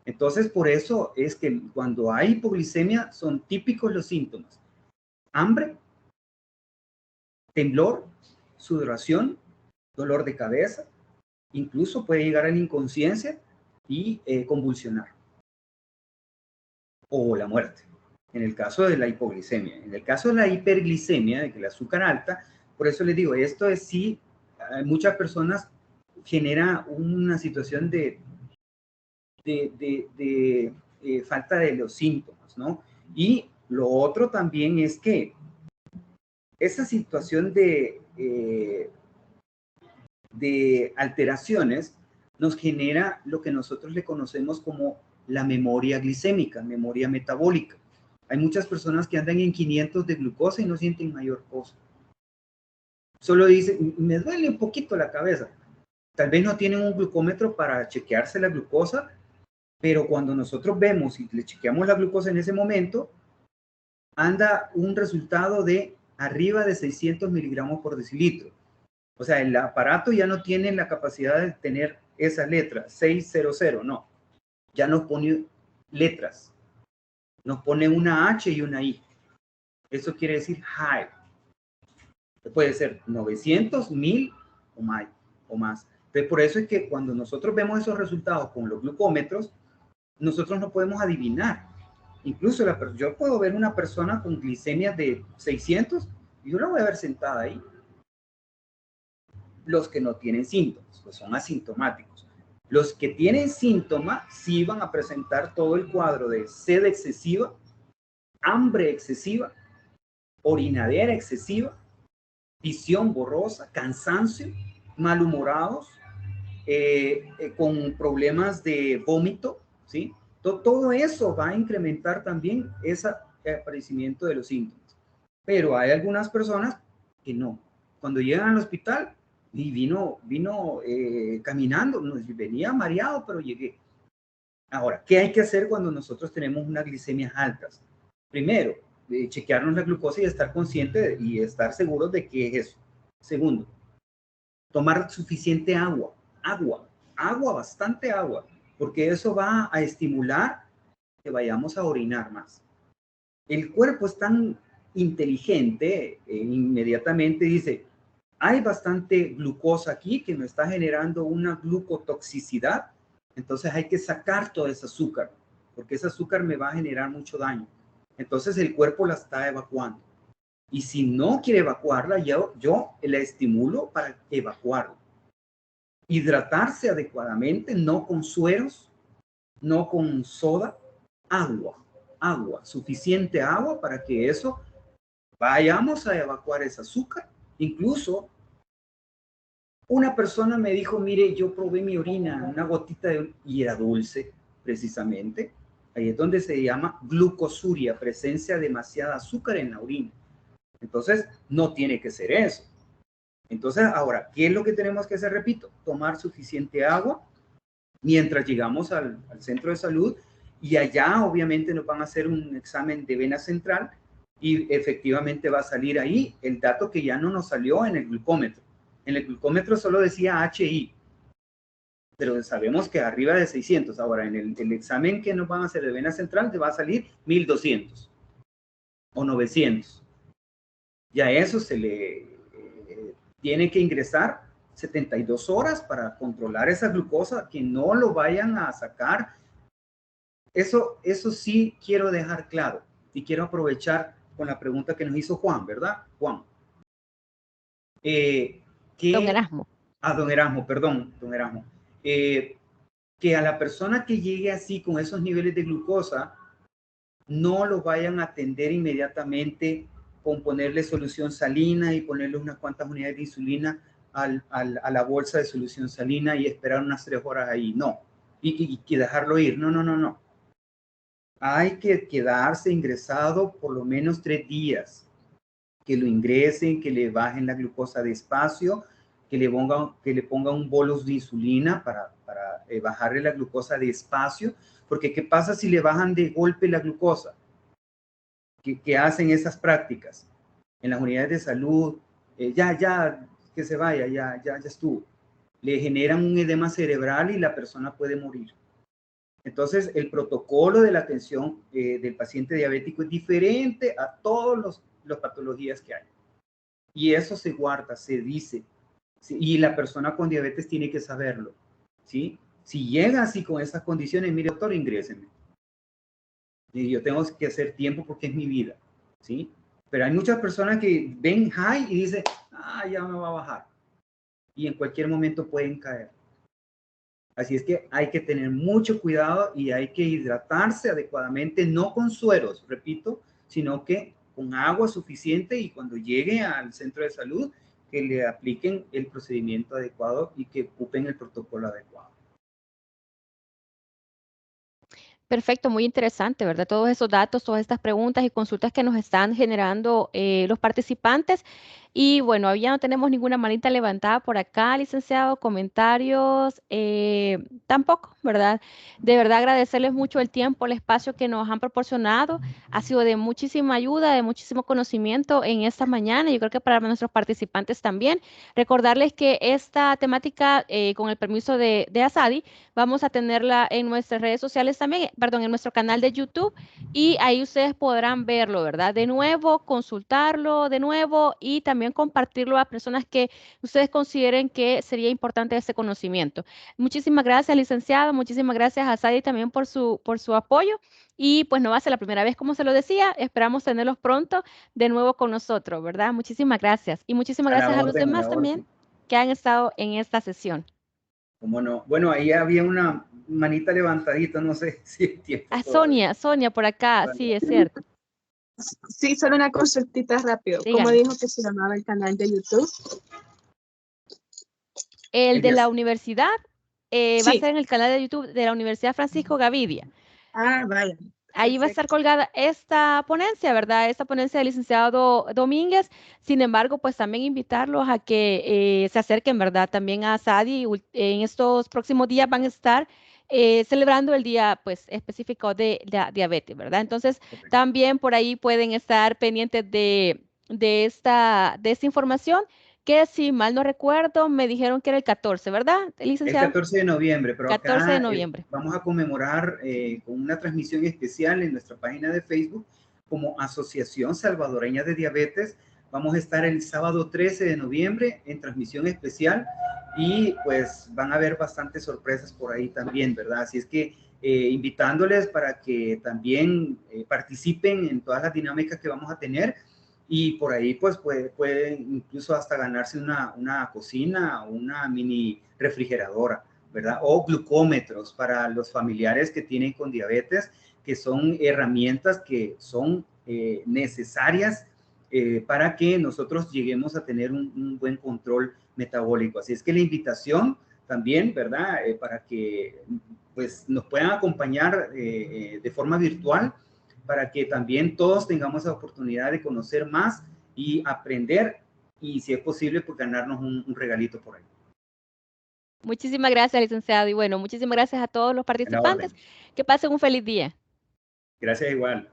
Entonces, por eso es que cuando hay hipoglicemia son típicos los síntomas: hambre, temblor, sudoración, dolor de cabeza, incluso puede llegar a la inconsciencia y convulsionar o la muerte, en el caso de la hipoglicemia. En el caso de la hiperglicemia, de que el azúcar alta, por eso les digo, esto es sí, muchas personas genera una situación de falta de los síntomas, ¿no? Y lo otro también es que esa situación de alteraciones nos genera lo que nosotros le conocemos como la memoria glicémica, memoria metabólica. Hay muchas personas que andan en 500 de glucosa y no sienten mayor cosa. Solo dicen, me duele un poquito la cabeza. Tal vez no tienen un glucómetro para chequearse la glucosa, pero cuando nosotros vemos y le chequeamos la glucosa en ese momento, anda un resultado de arriba de 600 miligramos por decilitro. O sea, el aparato ya no tiene la capacidad de tener esa letra, 600, no. Ya nos pone letras. Nos pone una H y una I. Eso quiere decir high. Puede ser 900, 1000 o más. Entonces, por eso es que cuando nosotros vemos esos resultados con los glucómetros, nosotros no podemos adivinar. Incluso yo puedo ver una persona con glicemia de 600 y yo la voy a ver sentada ahí. Los que no tienen síntomas, pues son asintomáticos. Los que tienen síntomas sí van a presentar todo el cuadro de sed excesiva, hambre excesiva, orinadera excesiva, visión borrosa, cansancio, malhumorados, con problemas de vómito, ¿sí? Todo eso va a incrementar también ese aparecimiento de los síntomas. Pero hay algunas personas que no. Cuando llegan al hospital, y vino caminando, venía mareado, pero llegué. Ahora, ¿qué hay que hacer cuando nosotros tenemos unas glicemias altas? Primero, chequearnos la glucosa y estar consciente y estar seguros de qué es eso. Segundo, tomar suficiente agua, bastante agua, porque eso va a estimular que vayamos a orinar más. El cuerpo es tan inteligente, inmediatamente dice, hay bastante glucosa aquí que me está generando una glucotoxicidad, entonces hay que sacar todo ese azúcar, porque ese azúcar me va a generar mucho daño. Entonces el cuerpo la está evacuando. Y si no quiere evacuarla, yo la estimulo para evacuarla. Hidratarse adecuadamente, no con sueros, no con soda, agua, suficiente agua para que eso vayamos a evacuar ese azúcar. Incluso una persona me dijo, mire, yo probé mi orina, una gotita y era dulce, precisamente. Ahí es donde se llama glucosuria, presencia de demasiada azúcar en la orina. Entonces, no tiene que ser eso. Entonces, ahora, ¿qué es lo que tenemos que hacer? Repito, tomar suficiente agua mientras llegamos al centro de salud y allá obviamente nos van a hacer un examen de vena central y efectivamente va a salir ahí el dato que ya no nos salió en el glucómetro. En el glucómetro solo decía HI, pero sabemos que arriba de 600. Ahora, en el examen que nos van a hacer de vena central te va a salir 1200 o 900. Ya eso se le tiene que ingresar 72 horas para controlar esa glucosa, que no lo vayan a sacar. Eso sí quiero dejar claro, y quiero aprovechar con la pregunta que nos hizo Juan, ¿verdad? Juan. Don Erasmo. Don Erasmo, perdón, don Erasmo. Que a la persona que llegue así con esos niveles de glucosa, no lo vayan a atender inmediatamente con ponerle solución salina y ponerle unas cuantas unidades de insulina a la bolsa de solución salina y esperar unas 3 horas ahí. No. Y dejarlo ir. No. Hay que quedarse ingresado por lo menos 3 días. Que lo ingresen, que le bajen la glucosa despacio, que le pongan un bolus de insulina para bajarle la glucosa despacio, porque ¿qué pasa si le bajan de golpe la glucosa? ¿Qué hacen esas prácticas? En las unidades de salud, ya, que se vaya, ya estuvo. Le generan un edema cerebral y la persona puede morir. Entonces, el protocolo de la atención del paciente diabético es diferente a todas las patologías que hay. Y eso se guarda, se dice. ¿Sí? Y la persona con diabetes tiene que saberlo. ¿Sí? Si llega así con esas condiciones, mire, doctor, ingréseme. Y yo tengo que hacer tiempo porque es mi vida. ¿Sí? Pero hay muchas personas que ven high y dicen, ya me va a bajar. Y en cualquier momento pueden caer. Así es que hay que tener mucho cuidado y hay que hidratarse adecuadamente, no con sueros, repito, sino que con agua suficiente, y cuando llegue al centro de salud, que le apliquen el procedimiento adecuado y que ocupen el protocolo adecuado. Perfecto, muy interesante, ¿verdad? Todos esos datos, todas estas preguntas y consultas que nos están generando los participantes. Y bueno, ya no tenemos ninguna manita levantada por acá, licenciado, comentarios, tampoco, ¿verdad? De verdad agradecerles mucho el tiempo, el espacio que nos han proporcionado. Ha sido de muchísima ayuda, de muchísimo conocimiento en esta mañana. Yo creo que para nuestros participantes también. Recordarles que esta temática, con el permiso de Asadi, vamos a tenerla en nuestras redes sociales también, perdón, en nuestro canal de YouTube, y ahí ustedes podrán verlo, ¿verdad? De nuevo, consultarlo de nuevo y también compartirlo a personas que ustedes consideren que sería importante ese conocimiento. Muchísimas gracias, licenciado. Muchísimas gracias a Sadi también por su apoyo. Y pues no va a ser la primera vez, como se lo decía. Esperamos tenerlos pronto de nuevo con nosotros, ¿verdad? Muchísimas gracias. Y muchísimas gracias a los demás también que han estado en esta sesión. ¿Cómo no? Bueno, ahí había una manita levantadita, no sé si es tiempo. Sonia por acá, Vale. sí, es cierto. Sí, solo una consultita rápido. Dígame. ¿Cómo dijo que se llamaba el canal de YouTube? El de la universidad va a Sí. ser en el canal de YouTube de la Universidad Francisco Gavidia. Vaya. Ahí va a estar colgada esta ponencia, ¿verdad? Esta ponencia del licenciado Domínguez. Sin embargo, pues también invitarlos a que se acerquen, ¿verdad? También a Sadi. En estos próximos días van a estar celebrando el día, pues, específico de la diabetes, ¿verdad? Entonces, también por ahí pueden estar pendientes de esta información, que si mal no recuerdo, me dijeron que era el 14, ¿verdad, licenciado? El 14 de noviembre, pero 14 de acá noviembre. vamos a conmemorar con una transmisión especial en nuestra página de Facebook como Asociación Salvadoreña de Diabetes. Vamos a estar el sábado 13 de noviembre en transmisión especial y pues van a haber bastantes sorpresas por ahí también, ¿verdad? Así es que invitándoles para que también participen en todas las dinámicas que vamos a tener. Y por ahí pues pueden incluso hasta ganarse una cocina o una mini refrigeradora, ¿verdad? O glucómetros para los familiares que tienen con diabetes, que son herramientas que son necesarias para que nosotros lleguemos a tener un buen control metabólico. Así es que la invitación también, ¿verdad? Para que pues nos puedan acompañar de forma virtual, para que también todos tengamos la oportunidad de conocer más y aprender, y si es posible, pues ganarnos un regalito por ahí. Muchísimas gracias, licenciado. Y bueno, muchísimas gracias a todos los participantes. Que pasen un feliz día. Gracias igual.